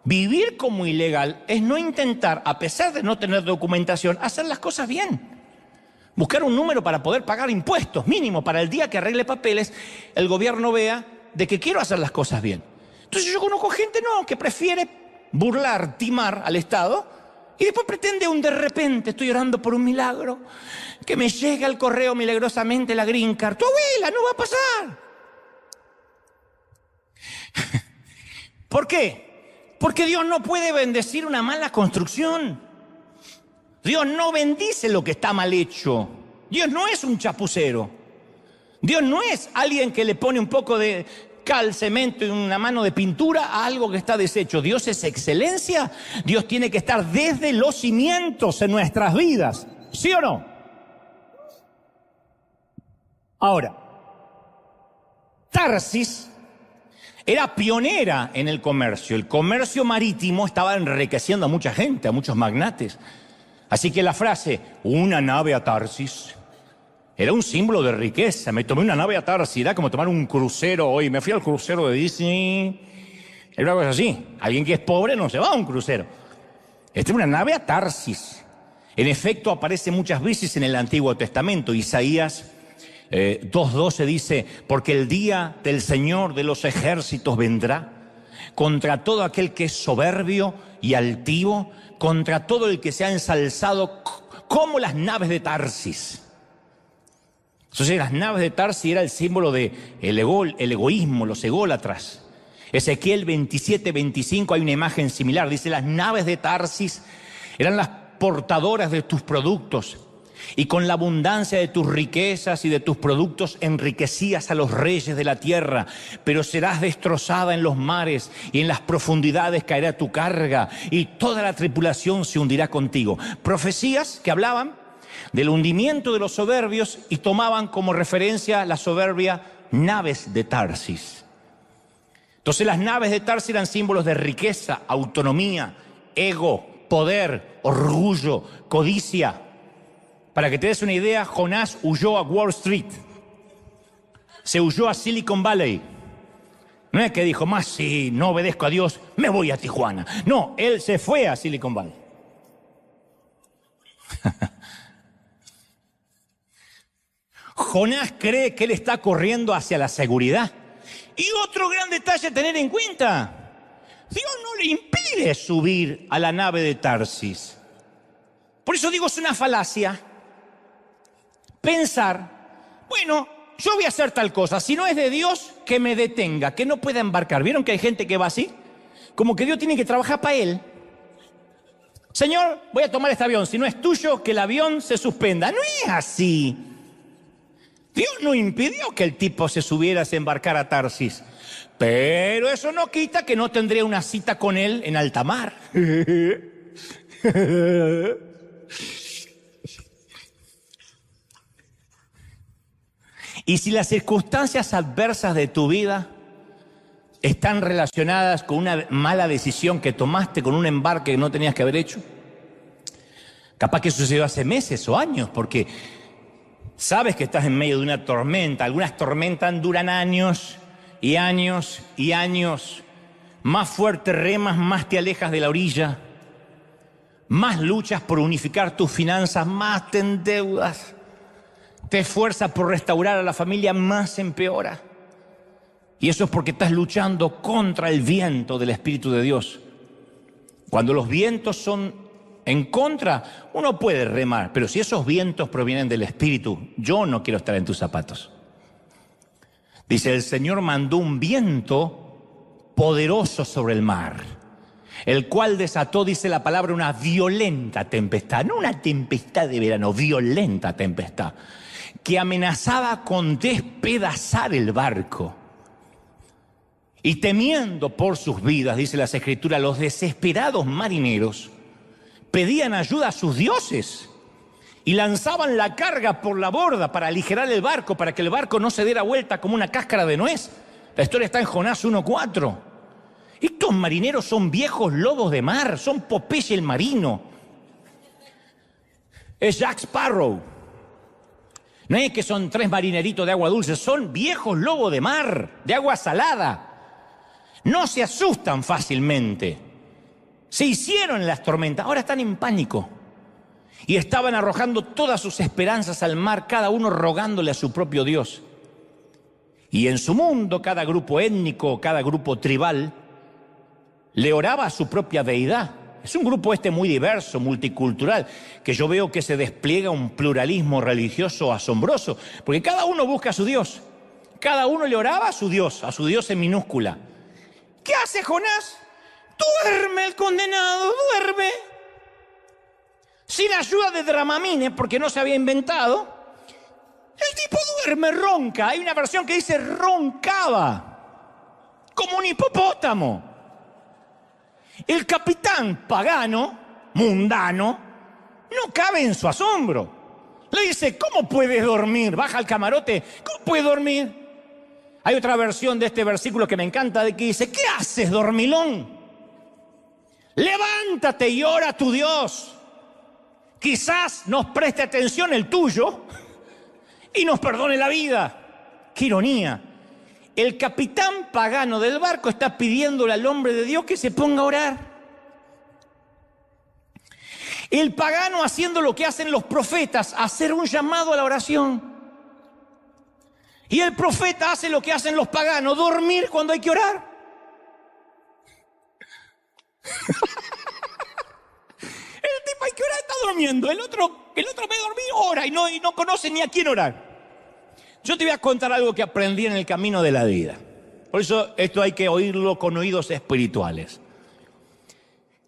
Vivir como ilegal es no intentar, a pesar de no tener documentación, hacer las cosas bien. Buscar un número para poder pagar impuestos, mínimo, para el día que arregle papeles, el gobierno vea de que quiero hacer las cosas bien. Entonces yo conozco gente, que prefiere burlar, timar al Estado y después pretende un de repente, estoy orando por un milagro, que me llegue al correo milagrosamente la green card. Tu abuela, no va a pasar. ¿Por qué? Porque Dios no puede bendecir una mala construcción. Dios no bendice lo que está mal hecho. Dios no es un chapucero. Dios no es alguien que le pone un poco de cal, cemento y una mano de pintura a algo que está deshecho. Dios es excelencia. Dios tiene que estar desde los cimientos en nuestras vidas. ¿Sí o no? Ahora, Tarsis era pionera en el comercio. El comercio marítimo estaba enriqueciendo a mucha gente, a muchos magnates. Así que la frase, una nave a Tarsis, era un símbolo de riqueza. Me tomé una nave a Tarsis, era como tomar un crucero hoy. Me fui al crucero de Disney. Era una cosa así. Alguien que es pobre no se va a un crucero. Esta es una nave a Tarsis. En efecto, aparece muchas veces en el Antiguo Testamento. Isaías 2:12 dice, porque el día del Señor de los ejércitos vendrá contra todo aquel que es soberbio y altivo, contra todo el que se ha ensalzado como las naves de Tarsis. Entonces las naves de Tarsis era el símbolo de el egoísmo, los ególatras. Ezequiel 27:25 hay una imagen similar. Dice, las naves de Tarsis eran las portadoras de tus productos, y con la abundancia de tus riquezas y de tus productos enriquecías a los reyes de la tierra, pero serás destrozada en los mares y en las profundidades caerá tu carga y toda la tripulación se hundirá contigo. Profecías que hablaban del hundimiento de los soberbios y tomaban como referencia la soberbia naves de Tarsis. Entonces las naves de Tarsis eran símbolos de riqueza, autonomía, ego, poder, orgullo, codicia. Para que te des una idea, Jonás huyó a Wall Street. Se huyó a Silicon Valley. No es que dijo, más si no obedezco a Dios, me voy a Tijuana. No, él se fue a Silicon Valley. Jonás cree que él está corriendo hacia la seguridad. Y otro gran detalle a tener en cuenta. Dios no le impide subir a la nave de Tarsis. Por eso digo, es una falacia pensar, bueno, yo voy a hacer tal cosa, si no es de Dios, que me detenga, que no pueda embarcar. ¿Vieron que hay gente que va así? Como que Dios tiene que trabajar para él. Señor, voy a tomar este avión, si no es tuyo, que el avión se suspenda. No es así. Dios no impidió que el tipo se subiera, se embarcara a Tarsis. Pero eso no quita que no tendría una cita con él en alta mar. Y si las circunstancias adversas de tu vida están relacionadas con una mala decisión que tomaste, con un embarque que no tenías que haber hecho, capaz que sucedió hace meses o años, porque sabes que estás en medio de una tormenta. Algunas tormentas duran años y años y años. más fuerte remas, más te alejas de la orilla, más luchas por unificar tus finanzas, más te endeudas, te esfuerzas por restaurar a la familia, más empeora. Y eso es porque estás luchando contra el viento del Espíritu de Dios. Cuando los vientos son en contra, uno puede remar, pero si esos vientos provienen del Espíritu, yo no quiero estar en tus zapatos. Dice, el Señor mandó un viento poderoso sobre el mar, el cual desató, dice la palabra, una violenta tempestad, no una tempestad de verano, violenta tempestad, que amenazaba con despedazar el barco. Y temiendo por sus vidas, dice las Escrituras, los desesperados marineros pedían ayuda a sus dioses y lanzaban la carga por la borda para aligerar el barco, para que el barco no se diera vuelta como una cáscara de nuez. La historia está en Jonás 1:4. Estos marineros son viejos lobos de mar, son Popeye el marino. Es Jack Sparrow. No es que son 3 marineritos de agua dulce, son viejos lobos de mar, de agua salada. No se asustan fácilmente. Se hicieron en las tormentas, ahora están en pánico. Y estaban arrojando todas sus esperanzas al mar, cada uno rogándole a su propio Dios. Y en su mundo, cada grupo étnico, cada grupo tribal, le oraba a su propia deidad. Es un grupo muy diverso, multicultural, que yo veo que se despliega un pluralismo religioso asombroso, porque cada uno busca a su Dios. Cada uno le oraba a su Dios en minúscula. ¿Qué hace Jonás? Duerme el condenado, duerme. Sin ayuda de Dramamine, porque no se había inventado. El tipo duerme, ronca. Hay una versión que dice roncaba, como un hipopótamo. El capitán pagano, mundano, no cabe en su asombro. Le dice, ¿cómo puedes dormir? Baja al camarote, ¿cómo puedes dormir? Hay otra versión de este versículo que me encanta, de que dice, ¿qué haces, dormilón? Levántate y ora a tu Dios. Quizás nos preste atención el tuyo y nos perdone la vida. ¡Qué ironía! El capitán pagano del barco está pidiéndole al hombre de Dios que se ponga a orar. El pagano haciendo lo que hacen los profetas, hacer un llamado a la oración. Y el profeta hace lo que hacen los paganos, dormir cuando hay que orar. El tipo hay que orar, está durmiendo. El otro ve dormir, ora y no conoce ni a quién orar. Yo te voy a contar algo que aprendí en el camino de la vida. Por eso esto hay que oírlo con oídos espirituales.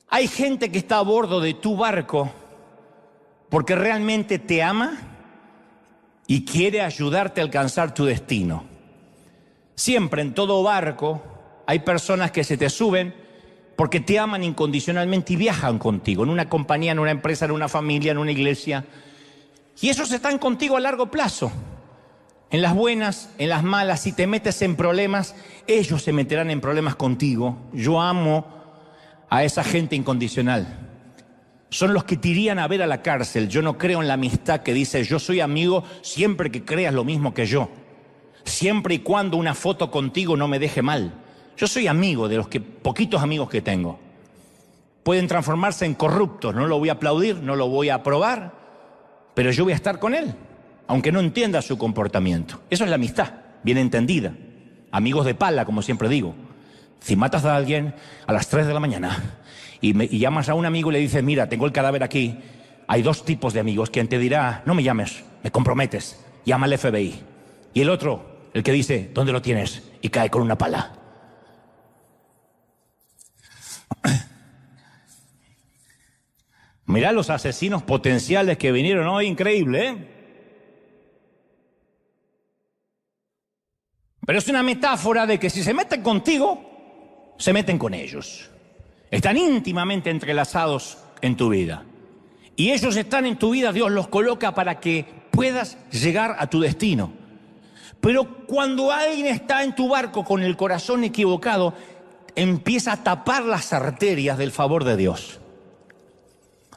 Hay gente que está a bordo de tu barco porque realmente te ama y quiere ayudarte a alcanzar tu destino. Siempre en todo barco hay personas que se te suben porque te aman incondicionalmente y viajan contigo, en una compañía, en una empresa, en una familia, en una iglesia. Y esos están contigo a largo plazo. En las buenas, en las malas, si te metes en problemas, ellos se meterán en problemas contigo. Yo amo a esa gente incondicional. Son los que te irían a ver a la cárcel. Yo no creo en la amistad que dice, yo soy amigo siempre que creas lo mismo que yo. Siempre y cuando una foto contigo no me deje mal. Yo soy amigo de los poquitos amigos que tengo. Pueden transformarse en corruptos, no lo voy a aplaudir, no lo voy a aprobar, pero yo voy a estar con él, aunque no entienda su comportamiento. Eso es la amistad, bien entendida. Amigos de pala, como siempre digo. Si matas a alguien a las 3 de la mañana y llamas a un amigo y le dices, mira, tengo el cadáver aquí, hay 2 tipos de amigos. Quien te dirá, no me llames, me comprometes, llama al FBI. Y el otro, el que dice, ¿dónde lo tienes? Y cae con una pala. Mirá los asesinos potenciales que vinieron hoy, increíble, ¿eh? Pero es una metáfora de que si se meten contigo, se meten con ellos. Están íntimamente entrelazados en tu vida. Y ellos están en tu vida, Dios los coloca para que puedas llegar a tu destino. Pero cuando alguien está en tu barco con el corazón equivocado, empieza a tapar las arterias del favor de Dios.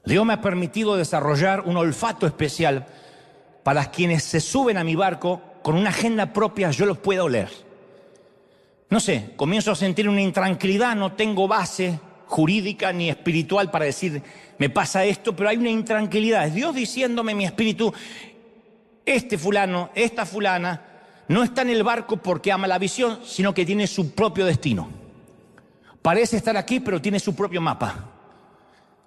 Dios me ha permitido desarrollar un olfato especial para quienes se suben a mi barco con una agenda propia, yo los pueda oler. No sé, comienzo a sentir una intranquilidad, no tengo base jurídica ni espiritual para decir, me pasa esto, pero hay una intranquilidad. Es Dios diciéndome, mi espíritu, este fulano, esta fulana, no está en el barco porque ama la visión, sino que tiene su propio destino. Parece estar aquí, pero tiene su propio mapa.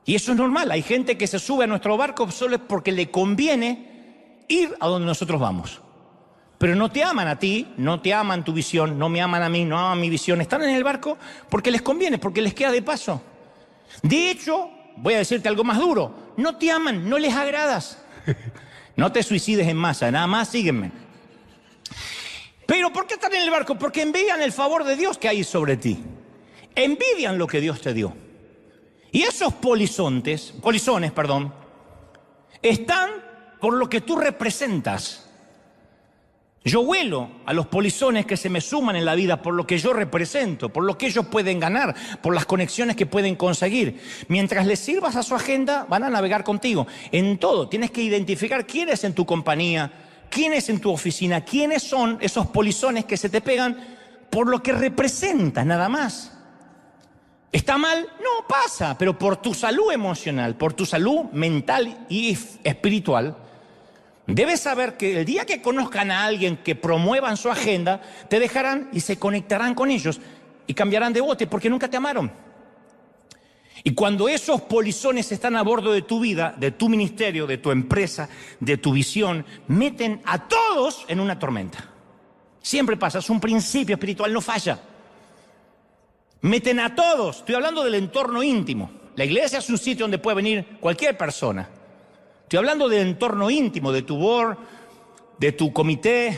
Y eso es normal. Hay gente que se sube a nuestro barco solo es porque le conviene ir a donde nosotros vamos. Pero no te aman a ti, no te aman tu visión, no me aman a mí, no aman mi visión. Están en el barco porque les conviene, porque les queda de paso. De hecho, voy a decirte algo más duro. No te aman, no les agradas. No te suicides en masa, nada más sígueme. Pero ¿por qué están en el barco? Porque envidian el favor de Dios que hay sobre ti. Envidian lo que Dios te dio. Y esos polizones, están por lo que tú representas. Yo huelo a los polizones que se me suman en la vida por lo que yo represento, por lo que ellos pueden ganar, por las conexiones que pueden conseguir. Mientras les sirvas a su agenda, van a navegar contigo. En todo, tienes que identificar quién es en tu compañía, quién es en tu oficina, quiénes son esos polizones que se te pegan por lo que representas, nada más. ¿Está mal? No, pasa, pero por tu salud emocional, por tu salud mental y espiritual, debes saber que el día que conozcan a alguien que promuevan su agenda, te dejarán y se conectarán con ellos y cambiarán de bote porque nunca te amaron. Y cuando esos polizones están a bordo de tu vida, de tu ministerio, de tu empresa, de tu visión, meten a todos en una tormenta. Siempre pasa, es un principio espiritual, no falla. Meten a todos, estoy hablando del entorno íntimo. La iglesia es un sitio donde puede venir cualquier persona. Estoy hablando del entorno íntimo, de tu board, de tu comité,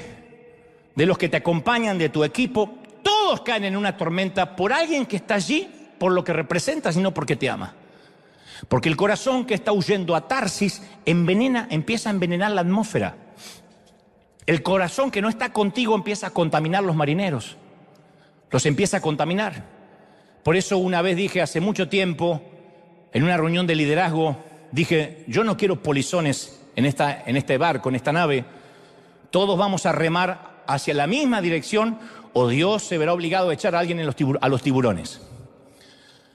de los que te acompañan, de tu equipo. Todos caen en una tormenta por alguien que está allí, por lo que representas y no porque te ama. Porque el corazón que está huyendo a Tarsis empieza a envenenar la atmósfera. El corazón que no está contigo empieza a contaminar los marineros. Los empieza a contaminar. Por eso una vez dije hace mucho tiempo, en una reunión de liderazgo, dije, yo no quiero polizones en este barco, en esta nave. Todos vamos a remar hacia la misma dirección o Dios se verá obligado a echar a alguien a los tiburones.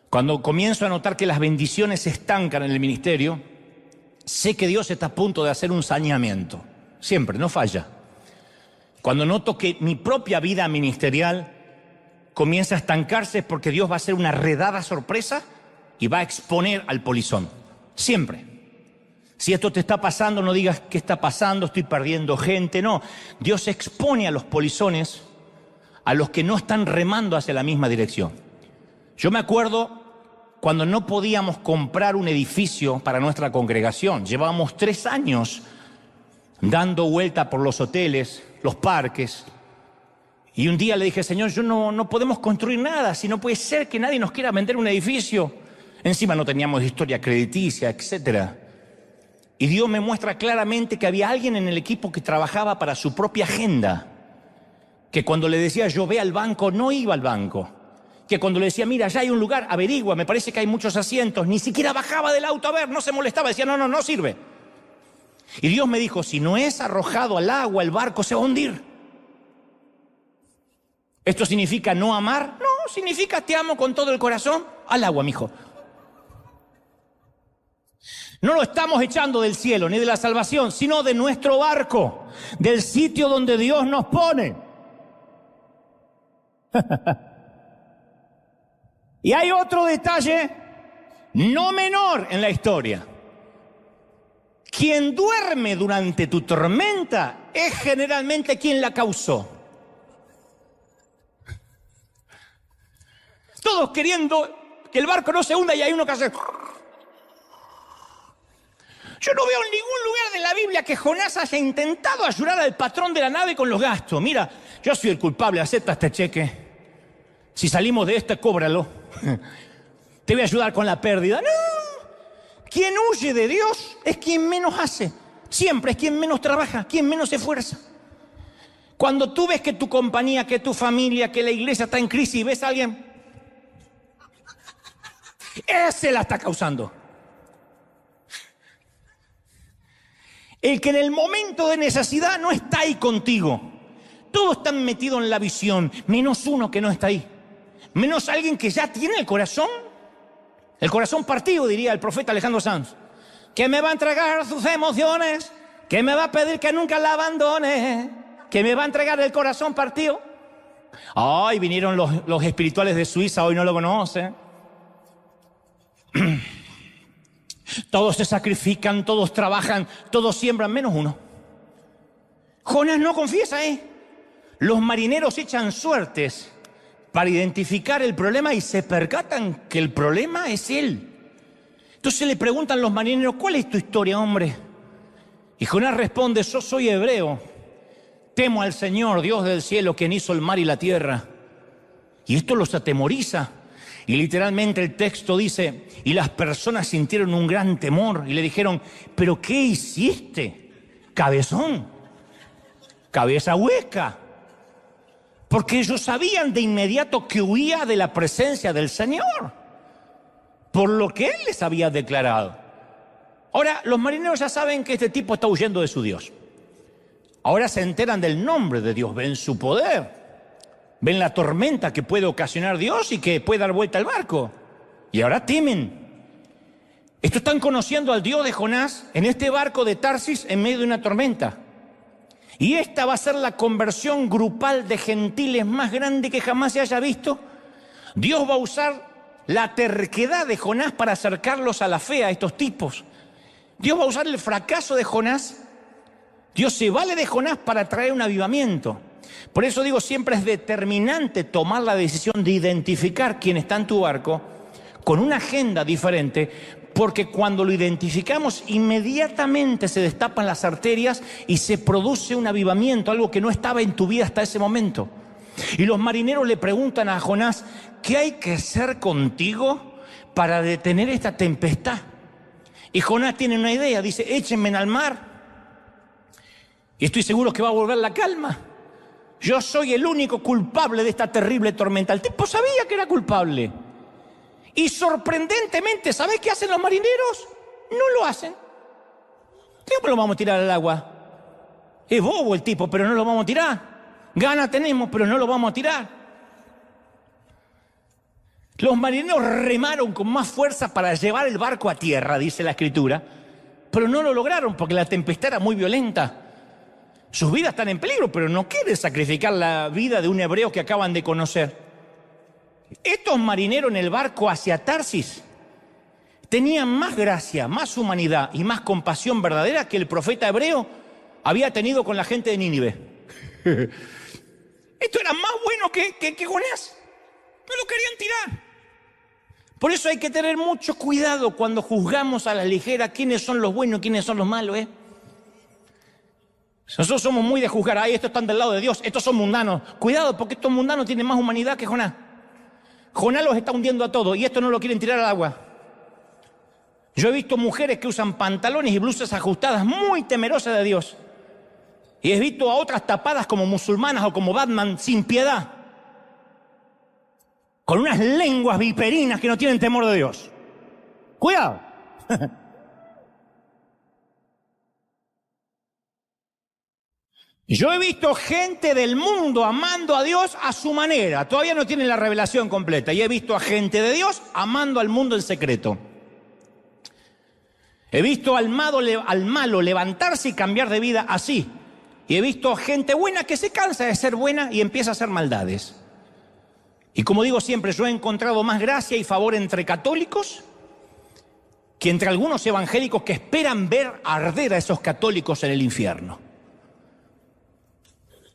Cuando comienzo a notar que las bendiciones se estancan en el ministerio, sé que Dios está a punto de hacer un saneamiento. Siempre, no falla. Cuando noto que mi propia vida ministerial comienza a estancarse es porque Dios va a hacer una redada sorpresa y va a exponer al polizón. Siempre. Si esto te está pasando, no digas qué está pasando, estoy perdiendo gente. No, Dios expone a los polizones, a los que no están remando hacia la misma dirección. Yo me acuerdo cuando no podíamos comprar un edificio para nuestra congregación. Llevábamos 3 años dando vuelta por los hoteles, los parques. Y un día le dije, Señor, no podemos construir nada, si no puede ser que nadie nos quiera vender un edificio. Encima no teníamos historia crediticia, etc. Y Dios me muestra claramente que había alguien en el equipo que trabajaba para su propia agenda. Que cuando le decía yo ve al banco, no iba al banco. Que cuando le decía, mira, ya hay un lugar, averigua, me parece que hay muchos asientos, ni siquiera bajaba del auto a ver, no se molestaba, decía, no sirve. Y Dios me dijo, si no es arrojado al agua, el barco se va a hundir. ¿Esto significa no amar? No, significa te amo con todo el corazón. Al agua, mijo. No lo estamos echando del cielo ni de la salvación, sino de nuestro barco, del sitio donde Dios nos pone. Y hay otro detalle no menor en la historia. Quien duerme durante tu tormenta es generalmente quien la causó. Todos queriendo que el barco no se hunda y hay uno que hace... Yo no veo en ningún lugar de la Biblia que Jonás haya intentado ayudar al patrón de la nave con los gastos. Mira, yo soy el culpable, acepta este cheque. Si salimos de este, cóbralo. Te voy a ayudar con la pérdida. No, quien huye de Dios es quien menos hace. Siempre es quien menos trabaja, quien menos se esfuerza. Cuando tú ves que tu compañía, que tu familia, que la iglesia está en crisis y ves a alguien, ese la está causando. El que en el momento de necesidad no está ahí contigo, Todos están metidos en la visión, menos uno que no está ahí. Menos alguien que ya tiene el corazón partido, diría el profeta Alejandro Sanz. Que me va a entregar sus emociones, que me va a pedir que nunca la abandone, que me va a entregar el corazón partido. Ay, vinieron los espirituales de Suiza, hoy no lo conocen. Todos se sacrifican, todos trabajan, todos siembran, menos uno. Jonás no confiesa, Los marineros echan suertes para identificar el problema y se percatan que el problema es él. Entonces le preguntan los marineros, ¿cuál es tu historia, hombre? Y Jonás responde, yo soy hebreo, temo al Señor, Dios del cielo, quien hizo el mar y la tierra. Y esto los atemoriza. Y literalmente el texto dice, y las personas sintieron un gran temor y le dijeron, ¿pero qué hiciste, cabezón? Cabeza hueca. Porque ellos sabían de inmediato que huía de la presencia del Señor, por lo que Él les había declarado. Ahora, los marineros ya saben que este tipo está huyendo de su Dios. Ahora se enteran del nombre de Dios, ven su poder, ven la tormenta que puede ocasionar Dios y que puede dar vuelta al barco. Y ahora temen. Estos están conociendo al Dios de Jonás en este barco de Tarsis en medio de una tormenta. Y esta va a ser la conversión grupal de gentiles más grande que jamás se haya visto. Dios va a usar la terquedad de Jonás para acercarlos a la fe a estos tipos. Dios va a usar el fracaso de Jonás. Dios se vale de Jonás para traer un avivamiento. Por eso digo, siempre es determinante tomar la decisión de identificar quién está en tu barco con una agenda diferente, porque cuando lo identificamos, inmediatamente se destapan las arterias y se produce un avivamiento, algo que no estaba en tu vida hasta ese momento. Y los marineros le preguntan a Jonás, ¿qué hay que hacer contigo para detener esta tempestad? Y Jonás tiene una idea, dice, échenme al mar y estoy seguro que va a volver la calma. Yo soy el único culpable de esta terrible tormenta. El tipo sabía que era culpable. Y sorprendentemente, ¿sabés qué hacen los marineros? No lo hacen. ¿Cómo lo vamos a tirar al agua? Es bobo el tipo, pero no lo vamos a tirar. Gana tenemos, pero no lo vamos a tirar. Los marineros remaron con más fuerza para llevar el barco a tierra, dice la Escritura, pero no lo lograron porque la tempestad era muy violenta. Sus vidas están en peligro, pero no quieren sacrificar la vida de un hebreo que acaban de conocer. Estos marineros en el barco hacia Tarsis tenían más gracia, más humanidad y más compasión verdadera que el profeta hebreo había tenido con la gente de Nínive. Esto era más bueno que Jonás. No lo querían tirar. Por eso hay que tener mucho cuidado cuando juzgamos a la ligera quiénes son los buenos y quiénes son los malos, Nosotros somos muy de juzgar, estos están del lado de Dios, estos son mundanos. Cuidado, porque estos mundanos tienen más humanidad que Jonás. Jonás los está hundiendo a todos y estos no lo quieren tirar al agua. Yo he visto mujeres que usan pantalones y blusas ajustadas muy temerosas de Dios. Y he visto a otras tapadas como musulmanas o como Batman sin piedad, con unas lenguas viperinas que no tienen temor de Dios. Cuidado. Yo he visto gente del mundo amando a Dios a su manera. Todavía no tienen la revelación completa. Y he visto a gente de Dios amando al mundo en secreto. He visto al malo levantarse y cambiar de vida así. Y he visto gente buena que se cansa de ser buena y empieza a hacer maldades. Y como digo siempre, yo he encontrado más gracia y favor entre católicos que entre algunos evangélicos que esperan ver arder a esos católicos en el infierno.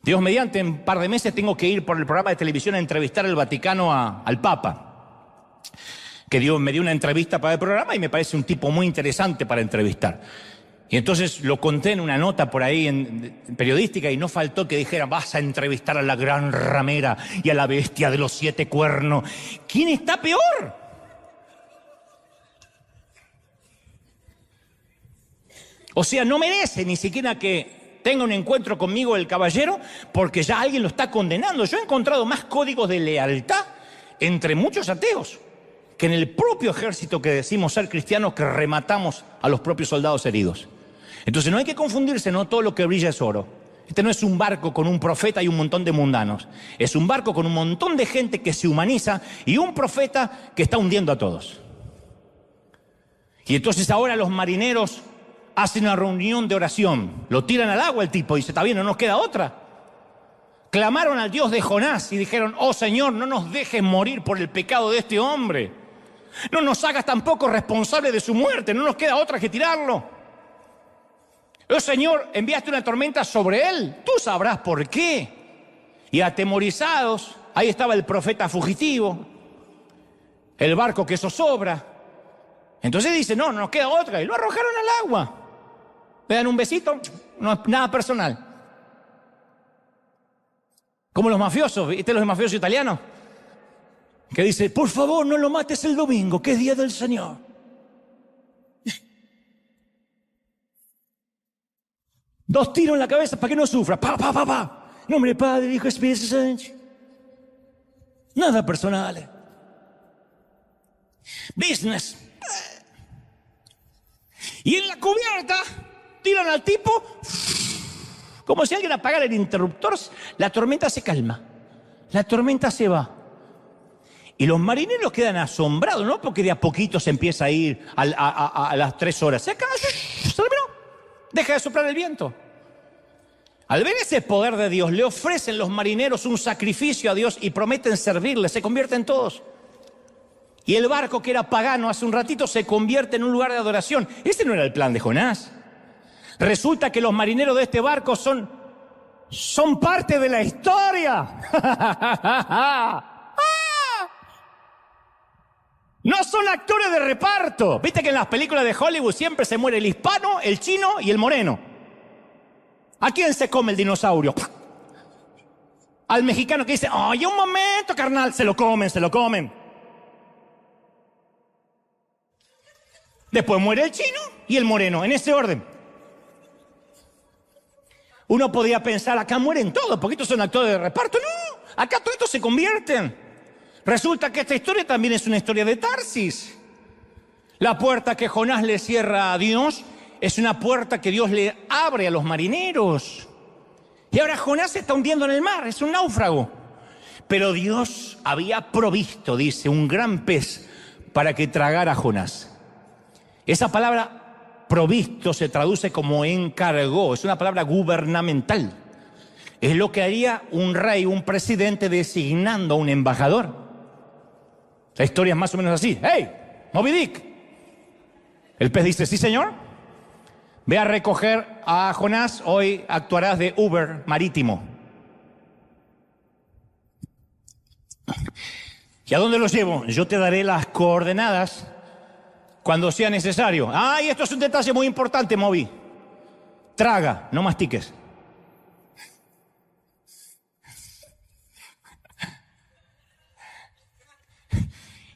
Dios mediante, en un par de meses tengo que ir por el programa de televisión a entrevistar al Vaticano al Papa. Que Dios me dio una entrevista para el programa y me parece un tipo muy interesante para entrevistar. Y entonces lo conté en una nota por ahí en periodística y no faltó que dijera, vas a entrevistar a la gran ramera y a la bestia de los 7 cuernos. ¿Quién está peor? O sea, no merece ni siquiera que tenga un encuentro conmigo el caballero, porque ya alguien lo está condenando. Yo he encontrado más códigos de lealtad entre muchos ateos que en el propio ejército que decimos ser cristianos, que rematamos a los propios soldados heridos. Entonces no hay que confundirse, no todo lo que brilla es oro. Este no es un barco con un profeta y un montón de mundanos. Es un barco con un montón de gente que se humaniza y un profeta que está hundiendo a todos. Y entonces ahora los marineros hacen una reunión de oración. Lo tiran al agua el tipo y dice, está bien, no nos queda otra. Clamaron al Dios de Jonás y dijeron, oh Señor, no nos dejes morir por el pecado de este hombre. No nos hagas tampoco responsables de su muerte, no nos queda otra que tirarlo. Oh Señor, enviaste una tormenta sobre él, tú sabrás por qué. Y atemorizados, ahí estaba el profeta fugitivo, el barco que zozobra. Entonces dice, no nos queda otra, y lo arrojaron al agua. Le dan un besito, no es nada personal. Como los mafiosos, ¿viste los mafiosos italianos? Que dice, por favor no lo mates el domingo, que es día del Señor. Dos tiros en la cabeza para que no sufra. Pa, pa, pa, pa. Nombre del Padre, Hijo y Espíritu Santo. Nada personal. Business. Y en la cubierta tiran al tipo, como si alguien apagara el interruptor. La tormenta se calma. La tormenta se va. Y los marineros quedan asombrados, ¿no? Porque de a poquito se empieza a ir a las 3 horas. Se acaba, se terminó. Deja de soplar el viento. Al ver ese poder de Dios, le ofrecen los marineros un sacrificio a Dios y prometen servirle, se convierten todos. Y el barco que era pagano hace un ratito se convierte en un lugar de adoración. Ese no era el plan de Jonás. Resulta que los marineros de este barco son parte de la historia. No son actores de reparto. Viste que en las películas de Hollywood siempre se muere el hispano, el chino y el moreno. ¿A quién se come el dinosaurio? Al mexicano que dice, oye, un momento, carnal, se lo comen, se lo comen. Después muere el chino y el moreno, en ese orden. Uno podía pensar, acá mueren todos, porque estos son actores de reparto. No, acá todos estos se convierten. Resulta que esta historia también es una historia de Tarsis. La puerta que Jonás le cierra a Dios es una puerta que Dios le abre a los marineros. Y ahora Jonás se está hundiendo en el mar, es un náufrago. Pero Dios había provisto, dice, un gran pez para que tragara a Jonás. Esa palabra provisto se traduce como encargó, es una palabra gubernamental. Es lo que haría un rey, un presidente designando a un embajador. La historia es más o menos así. ¡Hey, Moby Dick! El pez dice, sí señor, ve a recoger a Jonás, hoy actuarás de Uber marítimo. ¿Y a dónde los llevo? Yo te daré las coordenadas cuando sea necesario. Ah, y esto es un detalle muy importante, Moby. Traga, no mastiques.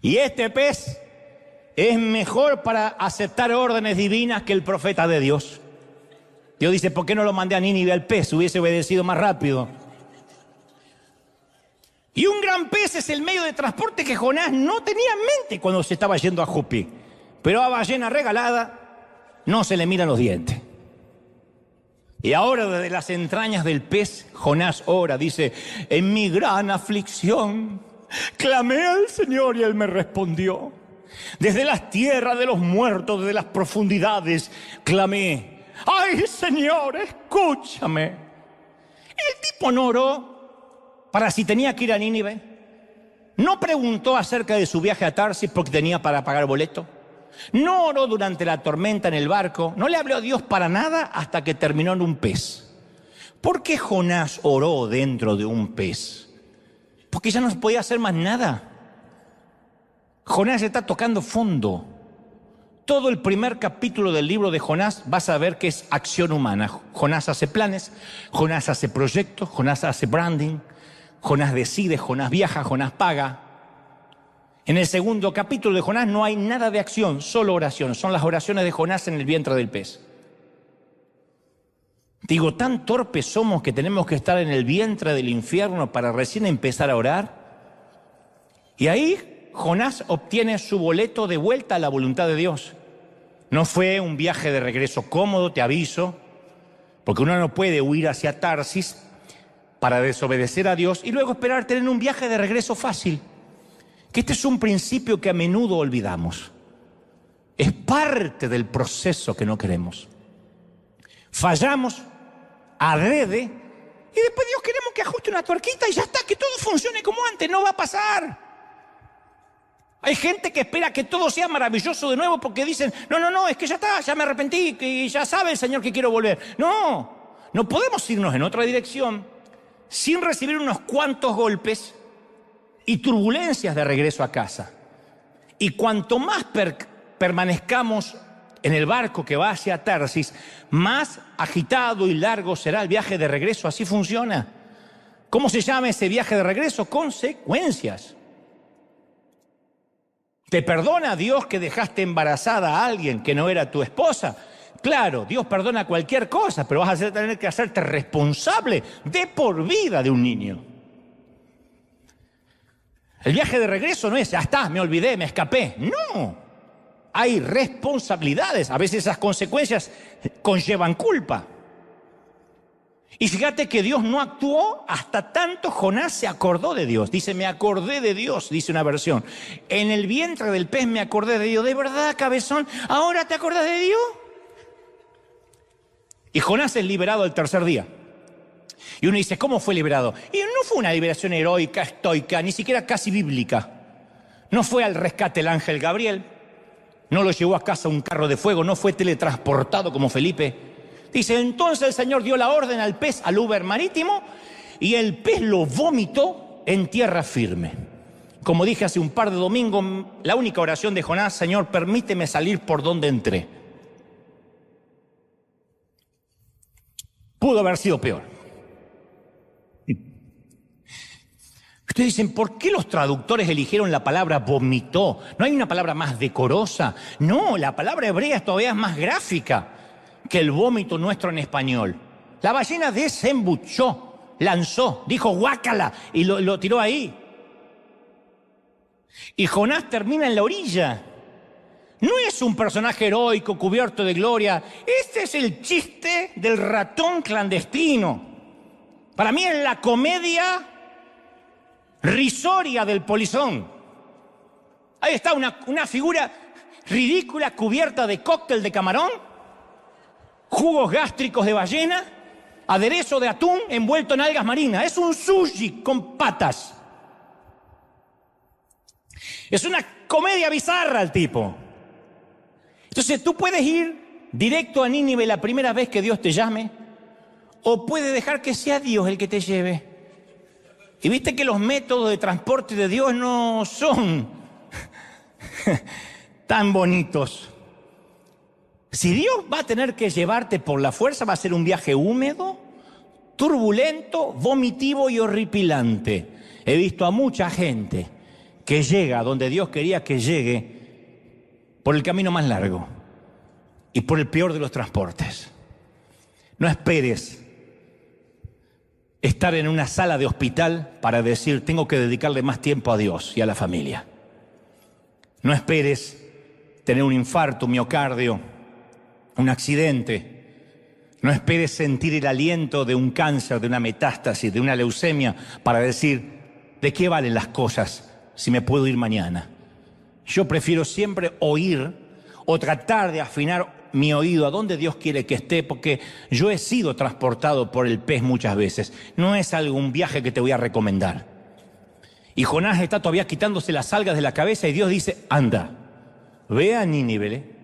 Y este pez es mejor para aceptar órdenes divinas que el profeta de Dios. Dios dice, ¿por qué no lo mandé a Nínive al pez? Hubiese obedecido más rápido. Y un gran pez es el medio de transporte que Jonás no tenía en mente cuando se estaba yendo a Jope. Pero a ballena regalada no se le miran los dientes. Y ahora desde las entrañas del pez, Jonás ora, dice, en mi gran aflicción clamé al Señor y Él me respondió. Desde las tierras de los muertos, desde las profundidades, clamé. ¡Ay, Señor, escúchame! El tipo no oró para si tenía que ir a Nínive. No preguntó acerca de su viaje a Tarsis porque tenía para pagar boleto. No oró durante la tormenta en el barco. No le habló a Dios para nada hasta que terminó en un pez. ¿Por qué Jonás oró dentro de un pez? Porque ya no podía hacer más nada. Jonás está tocando fondo. Todo el primer capítulo del libro de Jonás vas a ver que es acción humana. Jonás hace planes, Jonás hace proyectos, Jonás hace branding, Jonás decide, Jonás viaja, Jonás paga. En el segundo capítulo de Jonás no hay nada de acción, solo oración. Son las oraciones de Jonás en el vientre del pez. Digo, tan torpes somos que tenemos que estar en el vientre del infierno para recién empezar a orar. Y ahí Jonás obtiene su boleto de vuelta a la voluntad de Dios. No fue un viaje de regreso cómodo, te aviso, Porque uno no puede huir hacia Tarsis para desobedecer a Dios y luego esperar tener un viaje de regreso fácil. Que este es un principio que a menudo olvidamos. Es parte del proceso que no queremos. Fallamos adrede y después Dios queremos que ajuste una tuerquita y ya está, que todo funcione como antes. No va a pasar. Hay gente que espera que todo sea maravilloso de nuevo porque dicen, no, es que ya está, ya me arrepentí, que ya sabe el Señor que quiero volver. No podemos irnos en otra dirección sin recibir unos cuantos golpes y turbulencias de regreso a casa. Y cuanto más permanezcamos en el barco que va hacia Tarsis, más agitado y largo será el viaje de regreso. Así funciona. ¿Cómo se llama ese viaje de regreso? Consecuencias. ¿Te perdona Dios que dejaste embarazada a alguien que no era tu esposa? Claro, Dios perdona cualquier cosa, pero vas a tener que hacerte responsable de por vida de un niño. El viaje de regreso no es, ya está, me olvidé, me escapé. No, hay responsabilidades. A veces esas consecuencias conllevan culpa. Y fíjate que Dios no actuó hasta tanto Jonás se acordó de Dios. Dice, me acordé de Dios, dice una versión. En el vientre del pez me acordé de Dios. ¿De verdad, cabezón? ¿Ahora te acordás de Dios? Y Jonás es liberado el tercer día. Y uno dice, ¿cómo fue liberado? Y no fue una liberación heroica, estoica, ni siquiera casi bíblica. No fue al rescate el ángel Gabriel. No lo llevó a casa un carro de fuego. No fue teletransportado como Felipe. Dice, entonces el Señor dio la orden al pez, al Uber marítimo, y el pez lo vomitó en tierra firme. Como dije hace un par de domingos, la única oración de Jonás, Señor, permíteme salir por donde entré. Pudo haber sido peor. Ustedes dicen, ¿por qué los traductores eligieron la palabra vomitó? ¿No hay una palabra más decorosa? No, la palabra hebrea todavía es más gráfica que el vómito nuestro en español. La ballena desembuchó, lanzó, dijo guácala y lo tiró ahí. Y Jonás termina en la orilla. No es un personaje heroico cubierto de gloria. Este es el chiste del ratón clandestino. Para mí es la comedia risoria del polizón. Ahí está una figura ridícula cubierta de cóctel de camarón, jugos gástricos de ballena, aderezo de atún envuelto en algas marinas. Es un sushi con patas. Es una comedia bizarra el tipo. Entonces tú puedes ir directo a Nínive la primera vez que Dios te llame, o puedes dejar que sea Dios el que te lleve. Y viste que los métodos de transporte de Dios no son tan bonitos. Si Dios va a tener que llevarte por la fuerza, va a ser un viaje húmedo, turbulento, vomitivo y horripilante. He visto a mucha gente que llega donde Dios quería que llegue por el camino más largo y por el peor de los transportes. No esperes estar en una sala de hospital para decir, tengo que dedicarle más tiempo a Dios y a la familia. No esperes tener un infarto, un miocardio, un accidente. No esperes sentir el aliento de un cáncer, de una metástasis, de una leucemia, para decir, ¿de qué valen las cosas si me puedo ir mañana? Yo prefiero siempre oír o tratar de afinar mi oído a donde Dios quiere que esté, porque yo he sido transportado por el pez muchas veces. No es algún viaje que te voy a recomendar. Y Jonás está todavía quitándose las algas de la cabeza y Dios dice, anda, ve a Nínive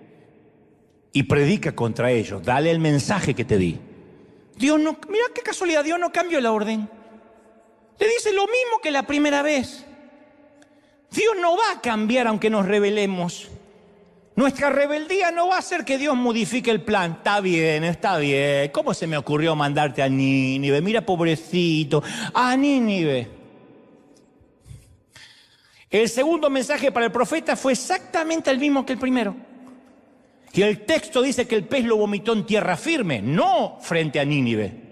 y predica contra ellos, dale el mensaje que te di. Dios no, mira qué casualidad, Dios no cambió la orden. Le dice lo mismo que la primera vez. Dios no va a cambiar aunque nos rebelemos. Nuestra rebeldía no va a hacer que Dios modifique el plan. Está bien. ¿Cómo se me ocurrió mandarte a Nínive? Mira, pobrecito, a Nínive. El segundo mensaje para el profeta fue exactamente el mismo que el primero. Y el texto dice que el pez lo vomitó en tierra firme, no frente a Nínive.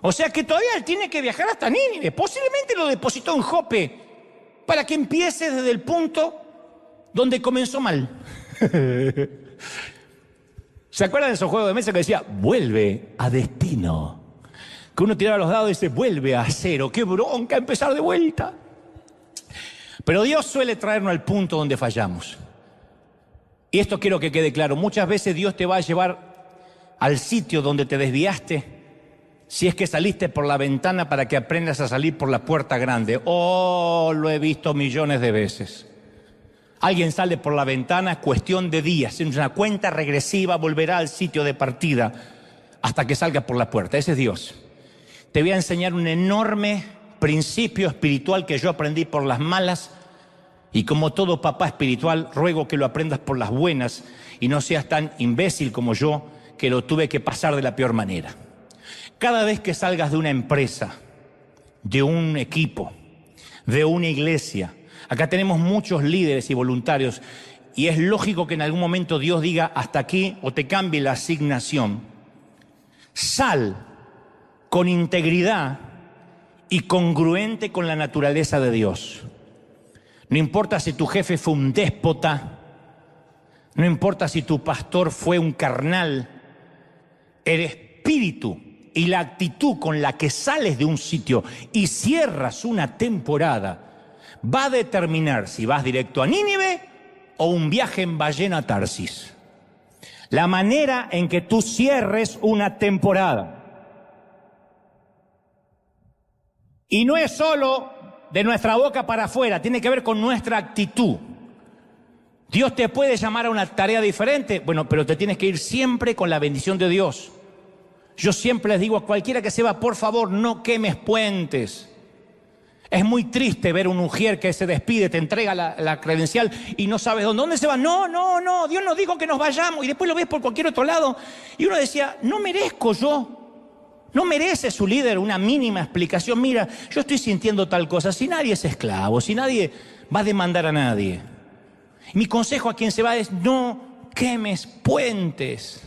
O sea que todavía él tiene que viajar hasta Nínive. Posiblemente lo depositó en Jope para que empiece desde el punto donde comenzó mal. ¿Se acuerdan de esos juegos de mesa que decía, vuelve a destino? Que uno tiraba los dados y dice, vuelve a cero. ¡Qué bronca empezar de vuelta! Pero Dios suele traernos al punto donde fallamos. Y esto quiero que quede claro. Muchas veces Dios te va a llevar al sitio donde te desviaste, si es que saliste por la ventana para que aprendas a salir por la puerta grande. Oh, lo he visto millones de veces. Alguien sale por la ventana, es cuestión de días, en una cuenta regresiva volverá al sitio de partida hasta que salga por la puerta. Ese es Dios. Te voy a enseñar un enorme principio espiritual que yo aprendí por las malas, y como todo papá espiritual, ruego que lo aprendas por las buenas y no seas tan imbécil como yo, que lo tuve que pasar de la peor manera. Cada vez que salgas de una empresa, de un equipo, de una iglesia, acá tenemos muchos líderes y voluntarios, y es lógico que en algún momento Dios diga hasta aquí o te cambie la asignación. Sal con integridad y congruente con la naturaleza de Dios. No importa si tu jefe fue un déspota, no importa si tu pastor fue un carnal, el espíritu y la actitud con la que sales de un sitio y cierras una temporada va a determinar si vas directo a Nínive o un viaje en ballena a Tarsis. La manera en que tú cierres una temporada. Y no es solo de nuestra boca para afuera, tiene que ver con nuestra actitud. Dios te puede llamar a una tarea diferente, bueno, pero te tienes que ir siempre con la bendición de Dios. Yo siempre les digo a cualquiera que se va, por favor, no quemes puentes. Es muy triste ver un ujier que se despide, te entrega la credencial y no sabes dónde se va. No, Dios nos dijo que nos vayamos, y después lo ves por cualquier otro lado. Y uno decía, no merezco yo. No merece su líder una mínima explicación. Mira, yo estoy sintiendo tal cosa. Si nadie es esclavo, si nadie va a demandar a nadie. Mi consejo a quien se va es no quemes puentes.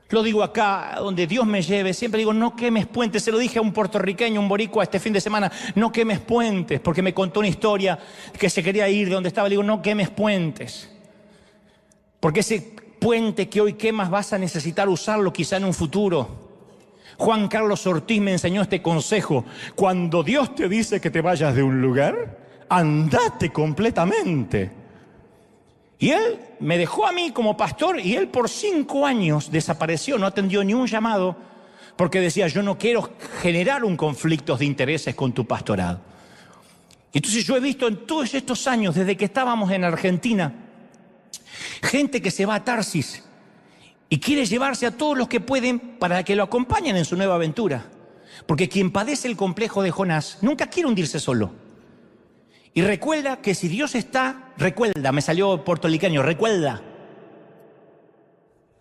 Lo digo acá, donde Dios me lleve, siempre digo no quemes puentes. Se lo dije a un puertorriqueño, un boricua este fin de semana, no quemes puentes, porque me contó una historia que se quería ir de donde estaba. Le digo no quemes puentes, porque ese puente que hoy quemas vas a necesitar usarlo quizá en un futuro. Juan Carlos Ortiz me enseñó este consejo: cuando Dios te dice que te vayas de un lugar, andate completamente. Y él me dejó a mí como pastor, y él por 5 años desapareció, no atendió ni un llamado, porque decía, yo no quiero generar un conflicto de intereses con tu pastorado. Entonces yo he visto en todos estos años, desde que estábamos en Argentina, gente que se va a Tarsis y quiere llevarse a todos los que pueden para que lo acompañen en su nueva aventura. Porque quien padece el complejo de Jonás nunca quiere hundirse solo. Y recuerda que si Dios está, recuerda, me salió puertorriqueño, recuerda.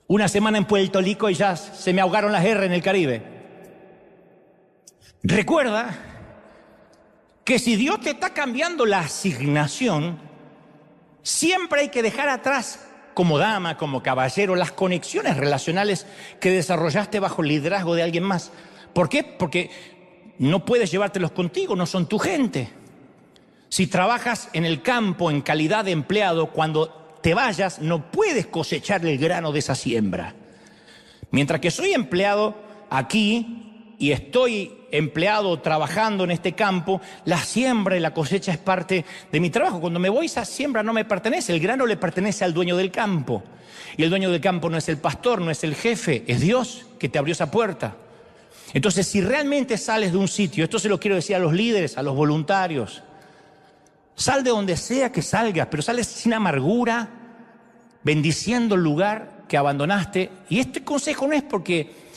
Una semana en Puerto Rico y ya se me ahogaron las R en el Caribe. Recuerda que si Dios te está cambiando la asignación, siempre hay que dejar atrás, como dama, como caballero, las conexiones relacionales que desarrollaste bajo el liderazgo de alguien más. ¿Por qué? Porque no puedes llevártelos contigo, no son tu gente. Si trabajas en el campo en calidad de empleado, cuando te vayas no puedes cosechar el grano de esa siembra. Mientras que soy empleado aquí y estoy empleado trabajando en este campo, la siembra y la cosecha es parte de mi trabajo. Cuando me voy, esa siembra no me pertenece, el grano le pertenece al dueño del campo. Y el dueño del campo no es el pastor, no es el jefe, es Dios que te abrió esa puerta. Entonces, si realmente sales de un sitio, esto se lo quiero decir a los líderes, a los voluntarios, sal de donde sea que salgas, pero sales sin amargura, bendiciendo el lugar que abandonaste. Y este consejo no es porque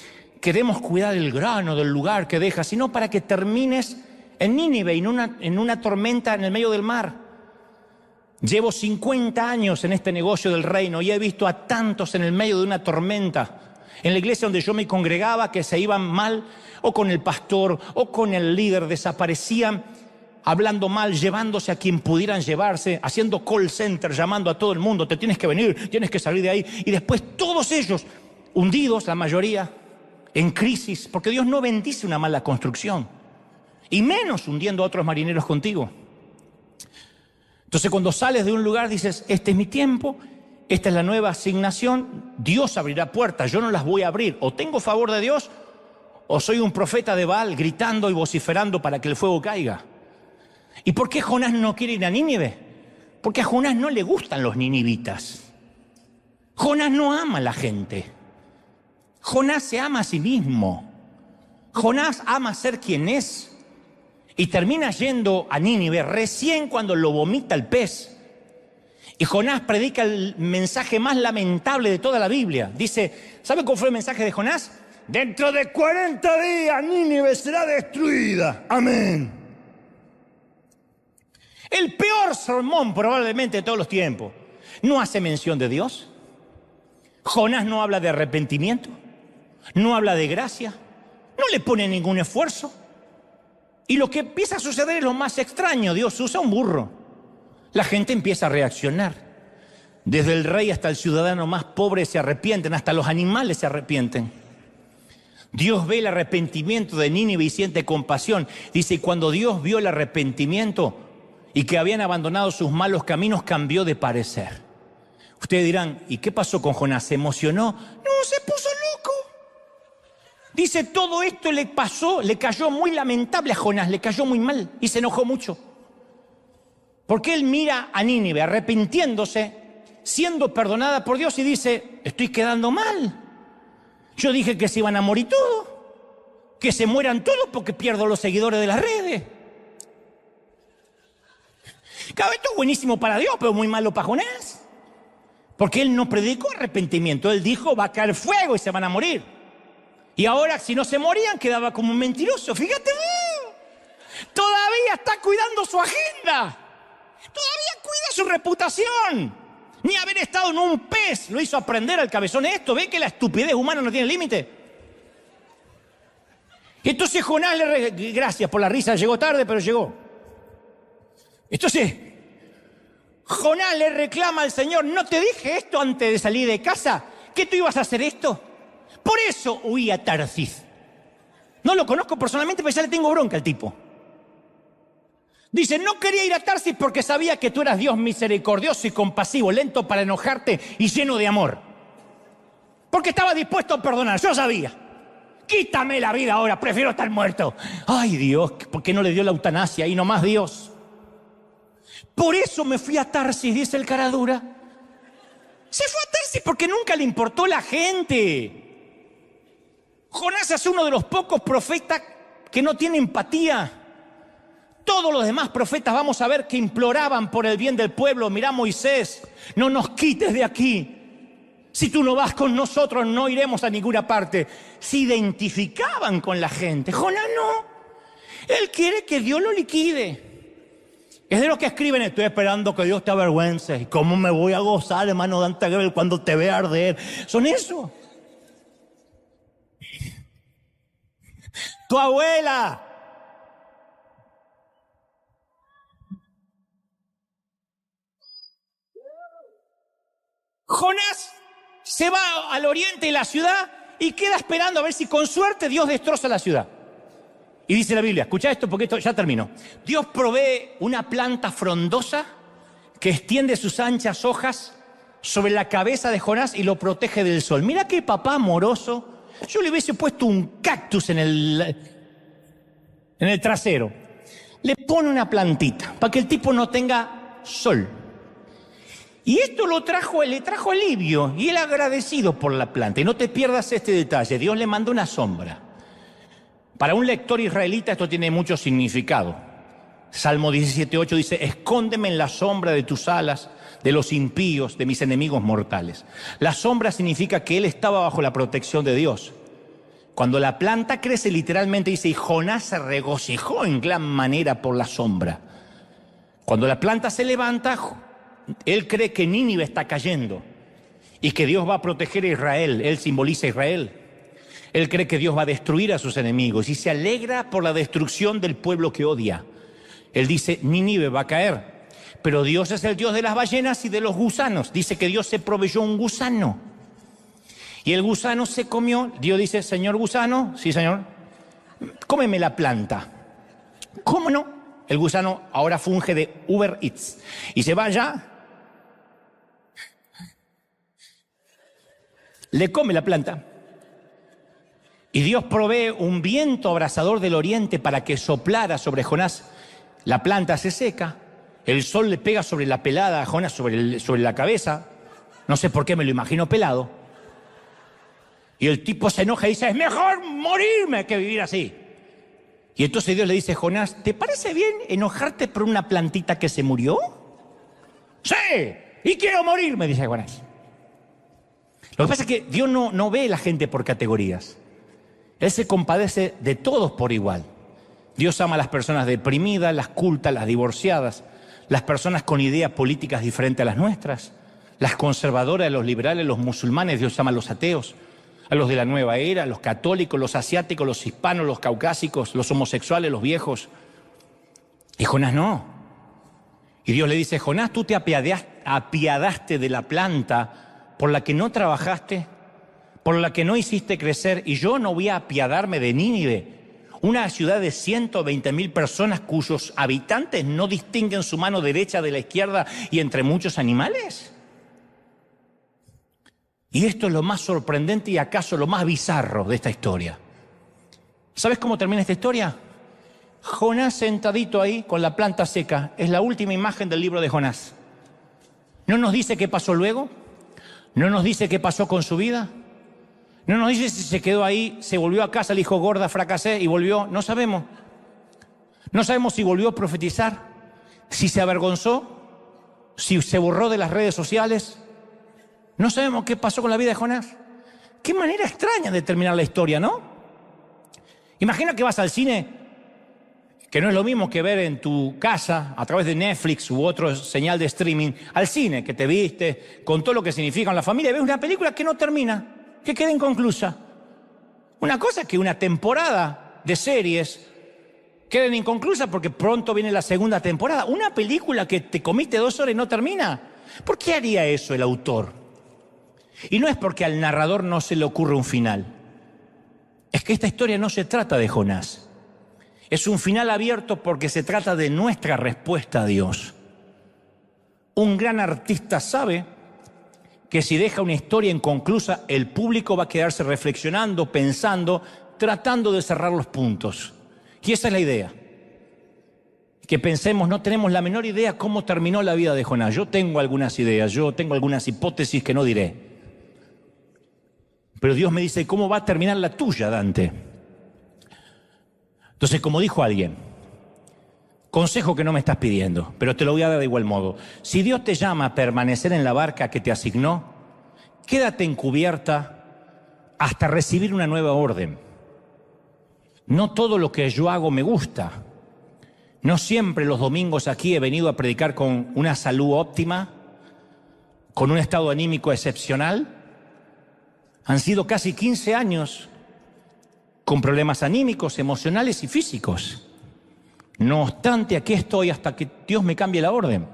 queremos cuidar el grano del lugar que dejas, sino para que termines en Nínive, en una tormenta en el medio del mar. Llevo 50 años en este negocio del reino y he visto a tantos en el medio de una tormenta. En la iglesia donde yo me congregaba, que se iban mal, o con el pastor, o con el líder, desaparecían, hablando mal, llevándose a quien pudieran llevarse, haciendo call center, llamando a todo el mundo, te tienes que venir, tienes que salir de ahí. Y después todos ellos hundidos, la mayoría, en crisis, porque Dios no bendice una mala construcción, y menos hundiendo a otros marineros contigo. Entonces cuando sales de un lugar dices, este es mi tiempo, esta es la nueva asignación, Dios abrirá puertas, yo no las voy a abrir. O tengo favor de Dios, o soy un profeta de Baal gritando y vociferando para que el fuego caiga. ¿Y por qué Jonás no quiere ir a Nínive? Porque a Jonás no le gustan los ninivitas. Jonás no ama a la gente. Jonás se ama a sí mismo. Jonás ama ser quien es. Y termina yendo a Nínive recién cuando lo vomita el pez. Y Jonás predica el mensaje más lamentable de toda la Biblia. Dice, ¿sabe cuál fue el mensaje de Jonás? Dentro de 40 días Nínive será destruida. Amén. El peor sermón probablemente de todos los tiempos. No hace mención de Dios. Jonás no habla de arrepentimiento. No habla de gracia. No le pone ningún esfuerzo. Y lo que empieza a suceder es lo más extraño. Dios usa un burro. La gente empieza a reaccionar. Desde el rey hasta el ciudadano más pobre se arrepienten, hasta los animales se arrepienten. Dios ve el arrepentimiento de Nínive y siente compasión. Dice, y cuando Dios vio el arrepentimiento y que habían abandonado sus malos caminos, cambió de parecer. Ustedes dirán, ¿y qué pasó con Jonás? ¿Se emocionó? No, se puso loco. Dice, todo esto le pasó, le cayó muy lamentable a Jonás, le cayó muy mal y se enojó mucho. Porque él mira a Nínive arrepintiéndose, siendo perdonada por Dios y dice, estoy quedando mal. Yo dije que se iban a morir todos, que se mueran todos porque pierdo los seguidores de las redes. Claro, esto es buenísimo para Dios, pero muy malo para Jonás. Porque él no predicó arrepentimiento, él dijo, va a caer fuego y se van a morir. Y ahora, si no se morían, quedaba como un mentiroso. Fíjate, todavía está cuidando su agenda. Todavía cuida su reputación. Ni haber estado en un pez lo hizo aprender al cabezón esto. ¿Ve que la estupidez humana no tiene límite? Entonces Jonás gracias por la risa, llegó tarde, pero llegó. Entonces Jonás le reclama al Señor, ¿no te dije esto antes de salir de casa? ¿Que tú ibas a hacer esto? Por eso huí a Tarsis. No lo conozco personalmente, pero ya le tengo bronca al tipo. Dice, no quería ir a Tarsis porque sabía que tú eras Dios misericordioso y compasivo, lento para enojarte y lleno de amor. Porque estaba dispuesto a perdonar, yo sabía. Quítame la vida ahora, prefiero estar muerto. Ay Dios, ¿por qué no le dio la eutanasia ahí nomás Dios? Por eso me fui a Tarsis, dice el caradura. Se fue a Tarsis porque nunca le importó la gente. Jonás es uno de los pocos profetas que no tiene empatía. Todos los demás profetas vamos a ver que imploraban por el bien del pueblo. Mirá Moisés, no nos quites de aquí. Si tú no vas con nosotros no iremos a ninguna parte. Se identificaban con la gente. Jonás no. Él quiere que Dios lo liquide. Es de los que escriben, estoy esperando que Dios te avergüence. ¿Y cómo me voy a gozar, hermano Dante Gebel, cuando te vea arder? Son eso. Tu abuela. Jonás se va al oriente de la ciudad y queda esperando a ver si con suerte Dios destroza la ciudad. Y dice la Biblia, escucha esto porque esto ya terminó. Dios provee una planta frondosa que extiende sus anchas hojas sobre la cabeza de Jonás y lo protege del sol. Mira qué papá amoroso. Yo le hubiese puesto un cactus en el trasero. Le pone una plantita para que el tipo no tenga sol. Y esto le trajo alivio y él agradecido por la planta. Y no te pierdas este detalle, Dios le mandó una sombra. Para un lector israelita esto tiene mucho significado. Salmo 17:8 dice, escóndeme en la sombra de tus alas, de los impíos, de mis enemigos mortales. La sombra significa que él estaba bajo la protección de Dios. Cuando la planta crece, literalmente dice, y Jonás se regocijó en gran manera por la sombra. Cuando la planta se levanta, él cree que Nínive está cayendo y que Dios va a proteger a Israel. Él simboliza a Israel. Él cree que Dios va a destruir a sus enemigos y se alegra por la destrucción del pueblo que odia. Él dice, Nínive va a caer. Pero Dios es el Dios de las ballenas y de los gusanos. Dice que Dios se proveyó un gusano. Y el gusano se comió. Dios dice, señor gusano, sí señor, cómeme la planta. ¿Cómo no? El gusano ahora funge de Uber Eats. Y se va allá le come la planta. Y Dios provee un viento abrasador del oriente para que soplara sobre Jonás. La planta se seca, el sol le pega sobre la pelada a Jonás, sobre la cabeza. No sé por qué me lo imagino pelado. Y el tipo se enoja y dice, es mejor morirme que vivir así. Y entonces Dios le dice, Jonás, ¿te parece bien enojarte por una plantita que se murió? Sí, y quiero morirme, dice Jonás. Lo que pasa es que Dios no ve a la gente por categorías. Él se compadece de todos por igual. Dios ama a las personas deprimidas, las cultas, las divorciadas, las personas con ideas políticas diferentes a las nuestras, las conservadoras, los liberales, los musulmanes. Dios ama a los ateos, a los de la nueva era, a los católicos, los asiáticos, los hispanos, los caucásicos, los homosexuales, los viejos. Y Jonás no. Y Dios le dice, Jonás, tú te apiadaste de la planta por la que no trabajaste, por la que no hiciste crecer, y yo no voy a apiadarme de Nínive, una ciudad de 120.000 personas cuyos habitantes no distinguen su mano derecha de la izquierda y entre muchos animales. Y esto es lo más sorprendente y acaso lo más bizarro de esta historia. ¿Sabes cómo termina esta historia? Jonás sentadito ahí con la planta seca. Es la última imagen del libro de Jonás. No nos dice qué pasó luego. No nos dice qué pasó con su vida. No nos dice si se quedó ahí, se volvió a casa, le dijo, gorda, fracasé y volvió. No sabemos. No sabemos si volvió a profetizar, si se avergonzó, si se borró de las redes sociales. No sabemos qué pasó con la vida de Jonás. Qué manera extraña de terminar la historia, ¿no? Imagina que vas al cine, que no es lo mismo que ver en tu casa, a través de Netflix u otro señal de streaming, al cine, que te viste, con todo lo que significa en la familia, y ves una película que no termina, que queda inconclusa. Una cosa es que una temporada de series queden inconclusas porque pronto viene la segunda temporada. Una película que te comiste 2 horas y no termina. ¿Por qué haría eso el autor? Y no es porque al narrador no se le ocurre un final. Es que esta historia no se trata de Jonás. Es un final abierto porque se trata de nuestra respuesta a Dios. Un gran artista sabe que si deja una historia inconclusa, el público va a quedarse reflexionando, pensando, tratando de cerrar los puntos. Y esa es la idea. Que pensemos, no tenemos la menor idea cómo terminó la vida de Jonás. Yo tengo algunas ideas, yo tengo algunas hipótesis que no diré. Pero Dios me dice, ¿cómo va a terminar la tuya, Dante? Entonces, como dijo alguien, consejo que no me estás pidiendo, pero te lo voy a dar de igual modo. Si Dios te llama a permanecer en la barca que te asignó, quédate encubierta hasta recibir una nueva orden. No todo lo que yo hago me gusta. No siempre los domingos aquí he venido a predicar con una salud óptima, con un estado anímico excepcional. Han sido casi 15 años con problemas anímicos, emocionales y físicos. No obstante, aquí estoy hasta que Dios me cambie la orden.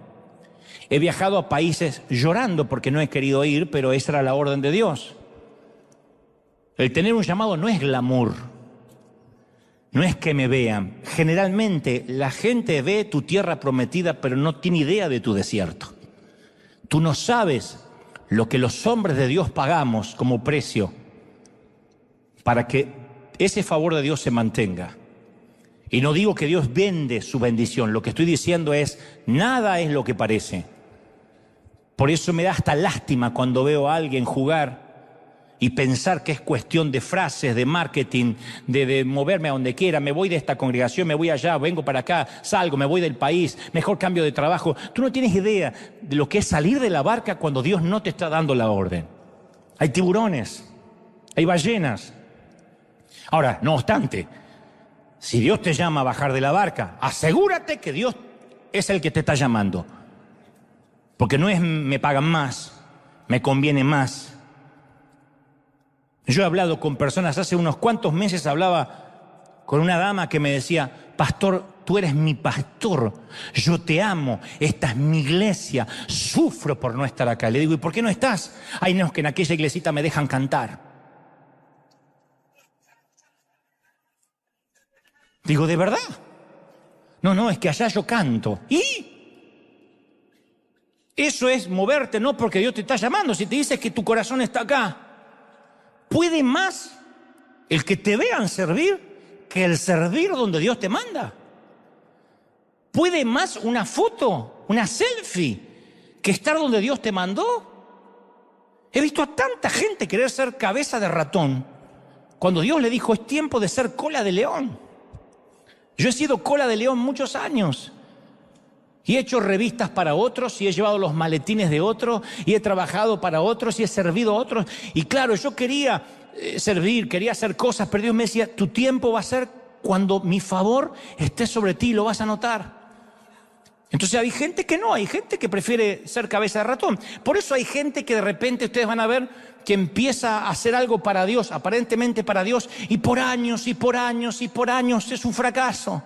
He viajado a países llorando porque no he querido ir, pero esa era la orden de Dios. El tener un llamado no es glamour, no es que me vean. Generalmente la gente ve tu tierra prometida, pero no tiene idea de tu desierto. Tú no sabes lo que los hombres de Dios pagamos como precio para que ese favor de Dios se mantenga. Y no digo que Dios vende su bendición, lo que estoy diciendo es, nada es lo que parece. Por eso me da hasta lástima cuando veo a alguien jugar y pensar que es cuestión de frases, de marketing, de moverme a donde quiera. Me voy de esta congregación, me voy allá, vengo para acá, salgo, me voy del país, mejor cambio de trabajo. Tú no tienes idea de lo que es salir de la barca cuando Dios no te está dando la orden. Hay tiburones, hay ballenas. Ahora, no obstante, si Dios te llama a bajar de la barca, asegúrate que Dios es el que te está llamando. Porque no es me pagan más, me conviene más. Yo he hablado con personas, hace unos cuantos meses hablaba con una dama que me decía, pastor, tú eres mi pastor, yo te amo, esta es mi iglesia, sufro por no estar acá. Le digo, ¿y por qué no estás? Ay, no, es que en aquella iglesita me dejan cantar. Digo, ¿de verdad? No, es que allá yo canto. ¿Y? Eso es moverte, no porque Dios te está llamando. Si te dice que tu corazón está acá, ¿Puede más el que te vean servir que el servir donde Dios te manda? ¿Puede más una foto, una selfie, que estar donde Dios te mandó? He visto a tanta gente querer ser cabeza de ratón, cuando Dios le dijo, es tiempo de ser cola de león. Yo he sido cola de león muchos años. Y he hecho revistas para otros, y he llevado los maletines de otros, y he trabajado para otros, y he servido a otros. Y claro, yo quería servir, quería hacer cosas, pero Dios me decía, tu tiempo va a ser cuando mi favor esté sobre ti, lo vas a notar. Entonces hay gente que no, hay gente que prefiere ser cabeza de ratón. Por eso hay gente que de repente ustedes van a ver que empieza a hacer algo para Dios, aparentemente para Dios, y por años, y por años, y por años es un fracaso.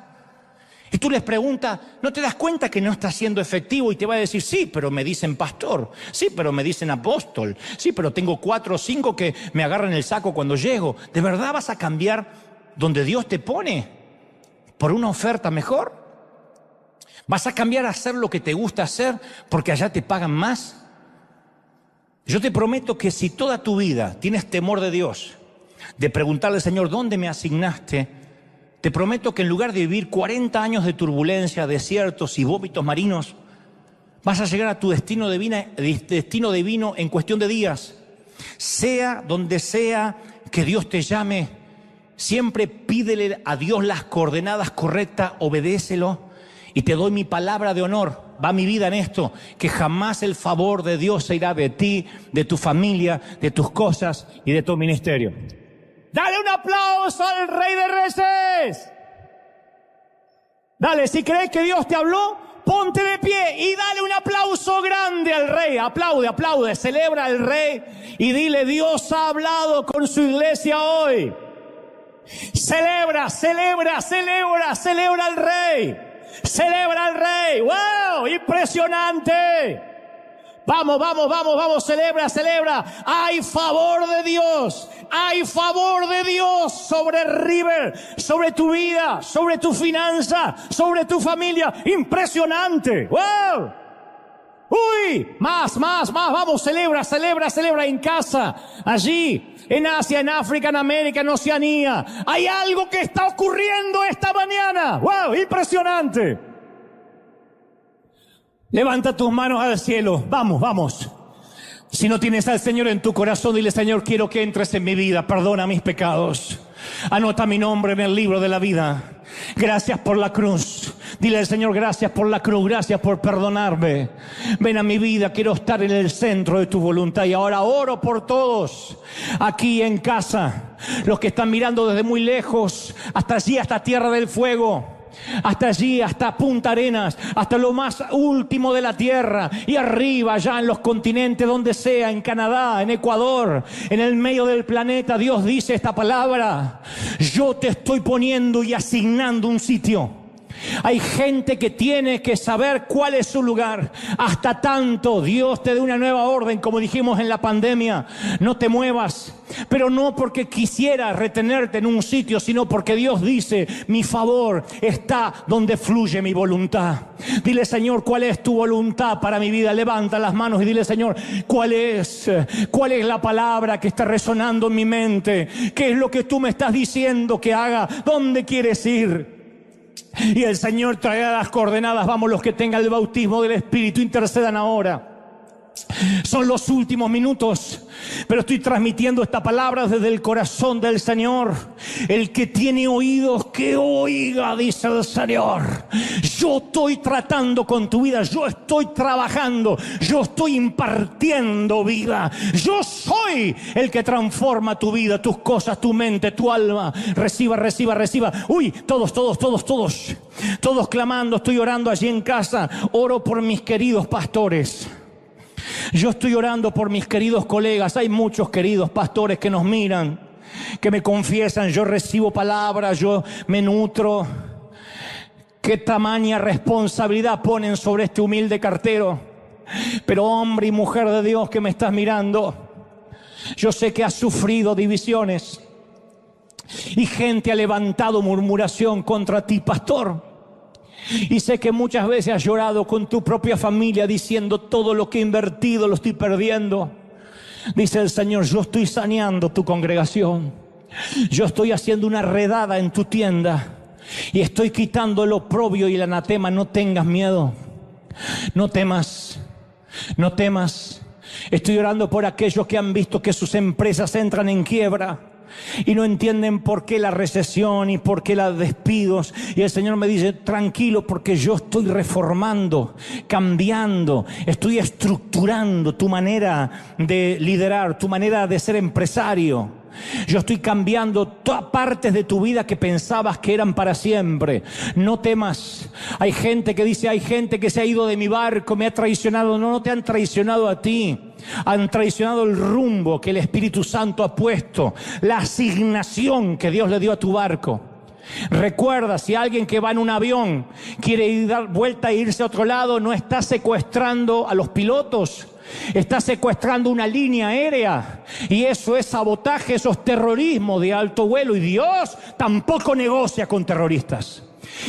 Y tú les preguntas, ¿no te das cuenta que no está siendo efectivo? Y te va a decir, sí, pero me dicen pastor, sí, pero me dicen apóstol, sí, pero tengo 4 o 5 que me agarran el saco cuando llego. ¿De verdad vas a cambiar donde Dios te pone por una oferta mejor? ¿Vas a cambiar a hacer lo que te gusta hacer porque allá te pagan más? Yo te prometo que si toda tu vida tienes temor de Dios, de preguntarle al Señor, ¿dónde me asignaste? Te prometo que en lugar de vivir 40 años de turbulencia, desiertos y vómitos marinos, vas a llegar a tu destino divino en cuestión de días. Sea donde sea que Dios te llame, siempre pídele a Dios las coordenadas correctas, obedécelo. Y te doy mi palabra de honor, va mi vida en esto, que jamás el favor de Dios se irá de ti, de tu familia, de tus cosas y de tu ministerio. Dale un aplauso al Rey de Reyes. Dale, si crees que Dios te habló, ponte de pie y dale un aplauso grande al Rey. Aplaude, aplaude, celebra al Rey y dile, Dios ha hablado con su iglesia hoy. Celebra, celebra, celebra, celebra al Rey. Celebra al Rey. ¡Wow! ¡Impresionante! Vamos, vamos, vamos, vamos, celebra, celebra. Hay favor de Dios. Hay favor de Dios sobre River, sobre tu vida, sobre tu finanza, sobre tu familia. Impresionante. ¡Wow! ¡Uy! Más, más, más. Vamos, celebra, celebra, celebra en casa, allí, en Asia, en África, en América, en Oceanía. Hay algo que está ocurriendo esta mañana. ¡Wow! Impresionante. Levanta tus manos al cielo. Vamos, vamos. Si no tienes al Señor en tu corazón, dile, Señor, quiero que entres en mi vida. Perdona mis pecados. Anota mi nombre en el libro de la vida. Gracias por la cruz. Dile al Señor, gracias por la cruz, gracias por perdonarme. Ven a mi vida, quiero estar en el centro de tu voluntad. Y ahora oro por todos aquí en casa, los que están mirando desde muy lejos, hasta allí, hasta Tierra del Fuego, hasta allí, hasta Punta Arenas, hasta lo más último de la tierra, y arriba, allá en los continentes, donde sea, en Canadá, en Ecuador, en el medio del planeta. Dios dice esta palabra: yo te estoy poniendo y asignando un sitio. Hay gente que tiene que saber cuál es su lugar. Hasta tanto Dios te dé una nueva orden, como dijimos en la pandemia, no te muevas. Pero no porque quisiera retenerte en un sitio, sino porque Dios dice, mi favor está donde fluye mi voluntad. Dile, Señor, ¿cuál es tu voluntad para mi vida? Levanta las manos y dile, Señor, ¿cuál es la palabra que está resonando en mi mente? ¿Qué es lo que tú me estás diciendo que haga? ¿Dónde quieres ir? Y el Señor traerá las coordenadas. Vamos, los que tengan el bautismo del Espíritu, intercedan ahora. Son los últimos minutos, pero estoy transmitiendo esta palabra desde el corazón del Señor. El que tiene oídos, que oiga, dice el Señor. Yo estoy tratando con tu vida, yo estoy trabajando, yo estoy impartiendo vida. Yo soy el que transforma tu vida, tus cosas, tu mente, tu alma. Reciba, reciba, reciba. Uy, todos clamando. Estoy orando allí en casa. Oro por mis queridos pastores. Yo estoy orando por mis queridos colegas. Hay muchos queridos pastores que nos miran, que me confiesan, yo recibo palabras, yo me nutro. Qué tamaña responsabilidad ponen sobre este humilde cartero. Pero hombre y mujer de Dios que me estás mirando, yo sé que has sufrido divisiones y gente ha levantado murmuración contra ti, pastor. Y sé que muchas veces has llorado con tu propia familia diciendo, todo lo que he invertido lo estoy perdiendo. Dice el Señor, yo estoy saneando tu congregación. Yo estoy haciendo una redada en tu tienda y estoy quitando el oprobio y el anatema. No tengas miedo, no temas, no temas. Estoy orando por aquellos que han visto que sus empresas entran en quiebra y no entienden por qué la recesión y por qué los despidos. Y el Señor me dice, tranquilo, porque yo estoy reformando, cambiando, estoy estructurando tu manera de liderar, tu manera de ser empresario. Yo estoy cambiando todas partes de tu vida que pensabas que eran para siempre. No temas. Hay gente que dice, hay gente que se ha ido de mi barco, me ha traicionado. No, no te han traicionado a ti. Han traicionado el rumbo que el Espíritu Santo ha puesto, la asignación que Dios le dio a tu barco. Recuerda, si alguien que va en un avión quiere dar vuelta e irse a otro lado, no está secuestrando a los pilotos, está secuestrando una línea aérea. Y eso es sabotaje, eso es terrorismo de alto vuelo. Y Dios tampoco negocia con terroristas.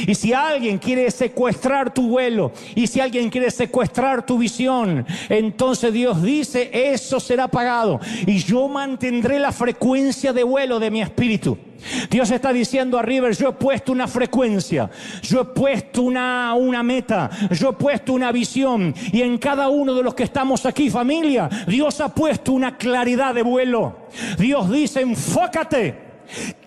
Y si alguien quiere secuestrar tu vuelo, y si alguien quiere secuestrar tu visión, entonces Dios dice, eso será pagado. Y yo mantendré la frecuencia de vuelo de mi espíritu. Dios está diciendo a River, yo he puesto una frecuencia, yo he puesto una meta, yo he puesto una visión. Y en cada uno de los que estamos aquí, familia, Dios ha puesto una claridad de vuelo. Dios dice, enfócate,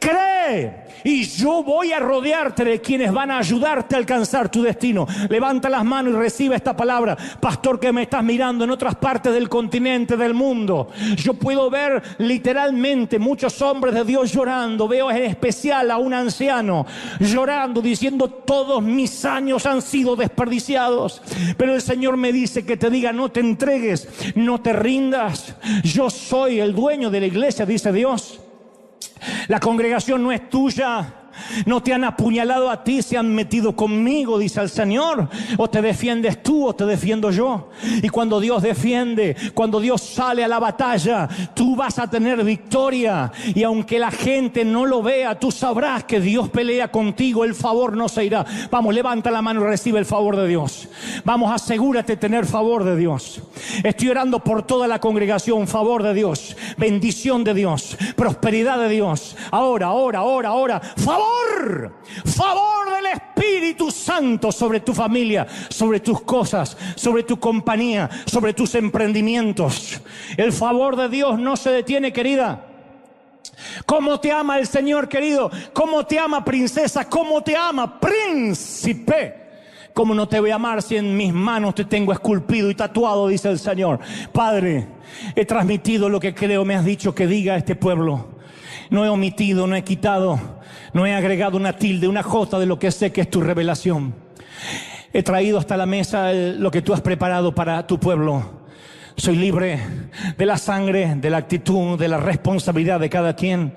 cree, y yo voy a rodearte de quienes van a ayudarte a alcanzar tu destino. Levanta las manos y recibe esta palabra. Pastor, que me estás mirando en otras partes del continente, del mundo, yo puedo ver literalmente muchos hombres de Dios llorando. Veo en especial a un anciano llorando, diciendo, todos mis años han sido desperdiciados. Pero el Señor me dice que te diga, no te entregues, no te rindas. Yo soy el dueño de la iglesia, dice Dios. La congregación no es tuya. No te han apuñalado a ti, se han metido conmigo, dice el Señor. O te defiendes tú o te defiendo yo. Y cuando Dios defiende, cuando Dios sale a la batalla, tú vas a tener victoria. Y aunque la gente no lo vea, tú sabrás que Dios pelea contigo. El favor no se irá. Vamos, levanta la mano y recibe el favor de Dios. Vamos, asegúrate de tener favor de Dios. Estoy orando por toda la congregación. Favor de Dios, bendición de Dios, prosperidad de Dios. Ahora, favor del Espíritu Santo sobre tu familia, sobre tus cosas, sobre tu compañía, sobre tus emprendimientos. El favor de Dios no se detiene, querida. ¿Cómo te ama el Señor, querido? ¿Cómo te ama, princesa? ¿Cómo te ama, príncipe? ¿Cómo no te voy a amar si en mis manos te tengo esculpido y tatuado? Dice el Señor. Padre, he transmitido lo que creo me has dicho que diga a este pueblo. No he omitido, no he quitado, no he agregado una tilde, una jota de lo que sé que es tu revelación. He traído hasta la mesa lo que tú has preparado para tu pueblo. Soy libre de la sangre, de la actitud, de la responsabilidad de cada quien.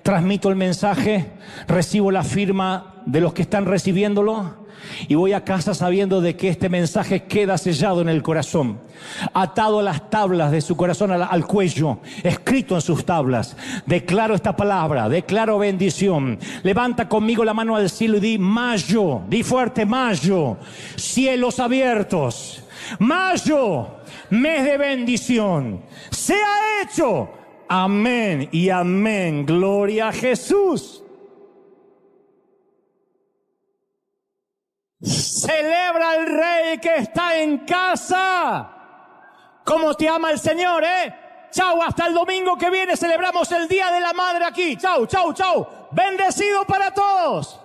Transmito el mensaje, recibo la firma de los que están recibiéndolo y voy a casa sabiendo de que este mensaje queda sellado en el corazón, atado a las tablas de su corazón al cuello, escrito en sus tablas. Declaro esta palabra, declaro bendición. Levanta conmigo la mano al cielo y di mayo, di fuerte mayo, cielos abiertos, mayo, mes de bendición, sea hecho. Amén y amén. Gloria a Jesús. Celebra al Rey que está en casa. ¿Cómo te ama el Señor, Chau, hasta el domingo que viene celebramos el Día de la Madre aquí. Chau, chau, chau. Bendecido para todos.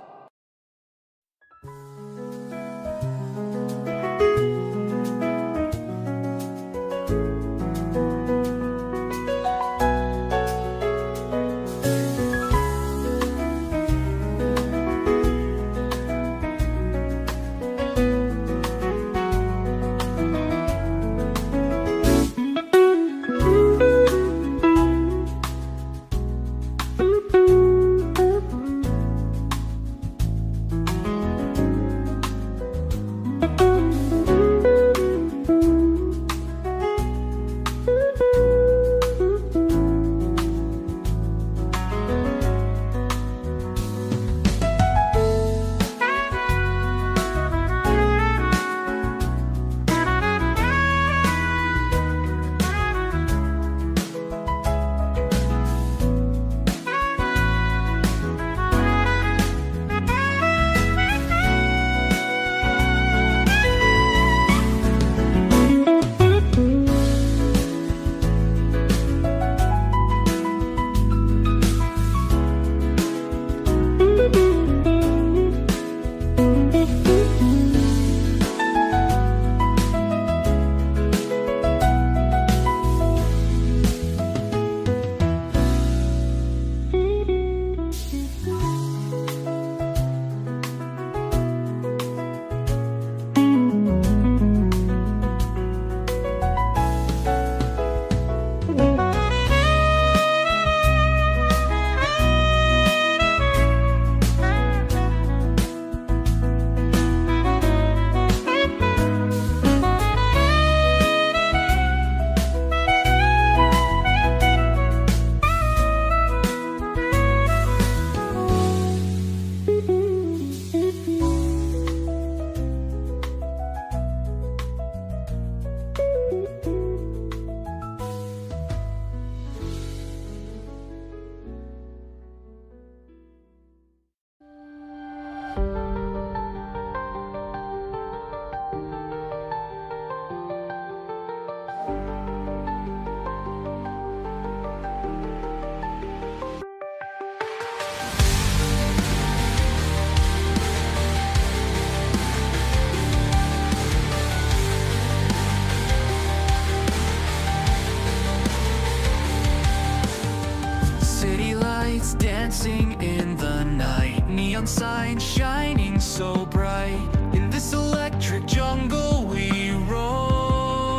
dancing in the night, neon signs shining so bright. In this electric jungle we roam,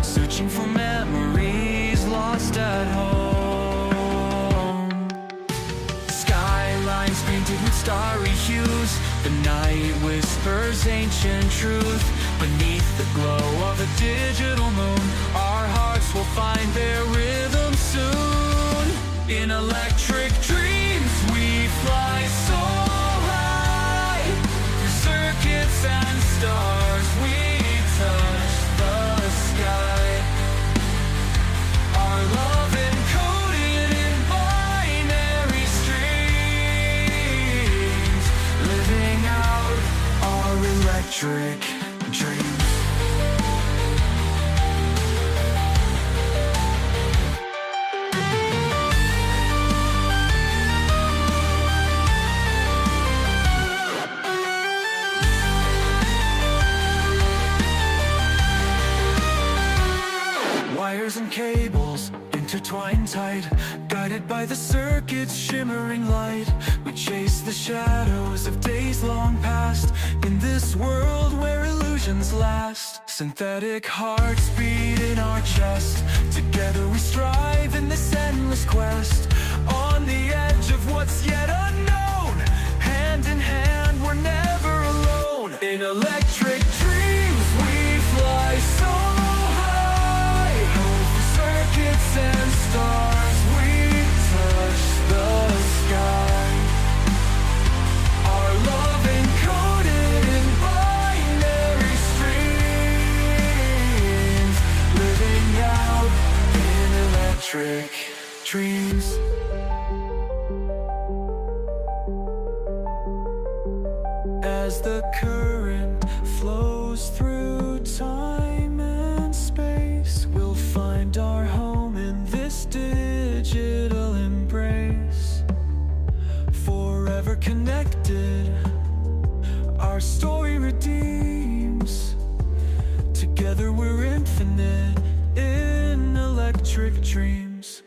searching for memories lost at home. Skylines painted with starry hues, the night whispers ancient truth. Beneath the glow of a digital moon, our hearts will find their rhythm soon. In electric dreams we fly so high, through circuits and stars we touch the sky. Our love encoded in binary streams, living out our electric dreams. Wires and cables intertwined tight, guided by the circuit's shimmering light. We chase the shadows of days long past, in this world where illusions last. Synthetic hearts beat in our chest, together we strive in this endless quest. On the edge of what's yet unknown, hand in hand we're never alone. In electric dreams we fly so high, over circuits and stars we touch the sky. Our love encoded in binary streams, living out in electric dreams. As the current flows through time and space, we'll find our home in this digital embrace. Forever connected, our story redeems. Together we're infinite in electric dreams.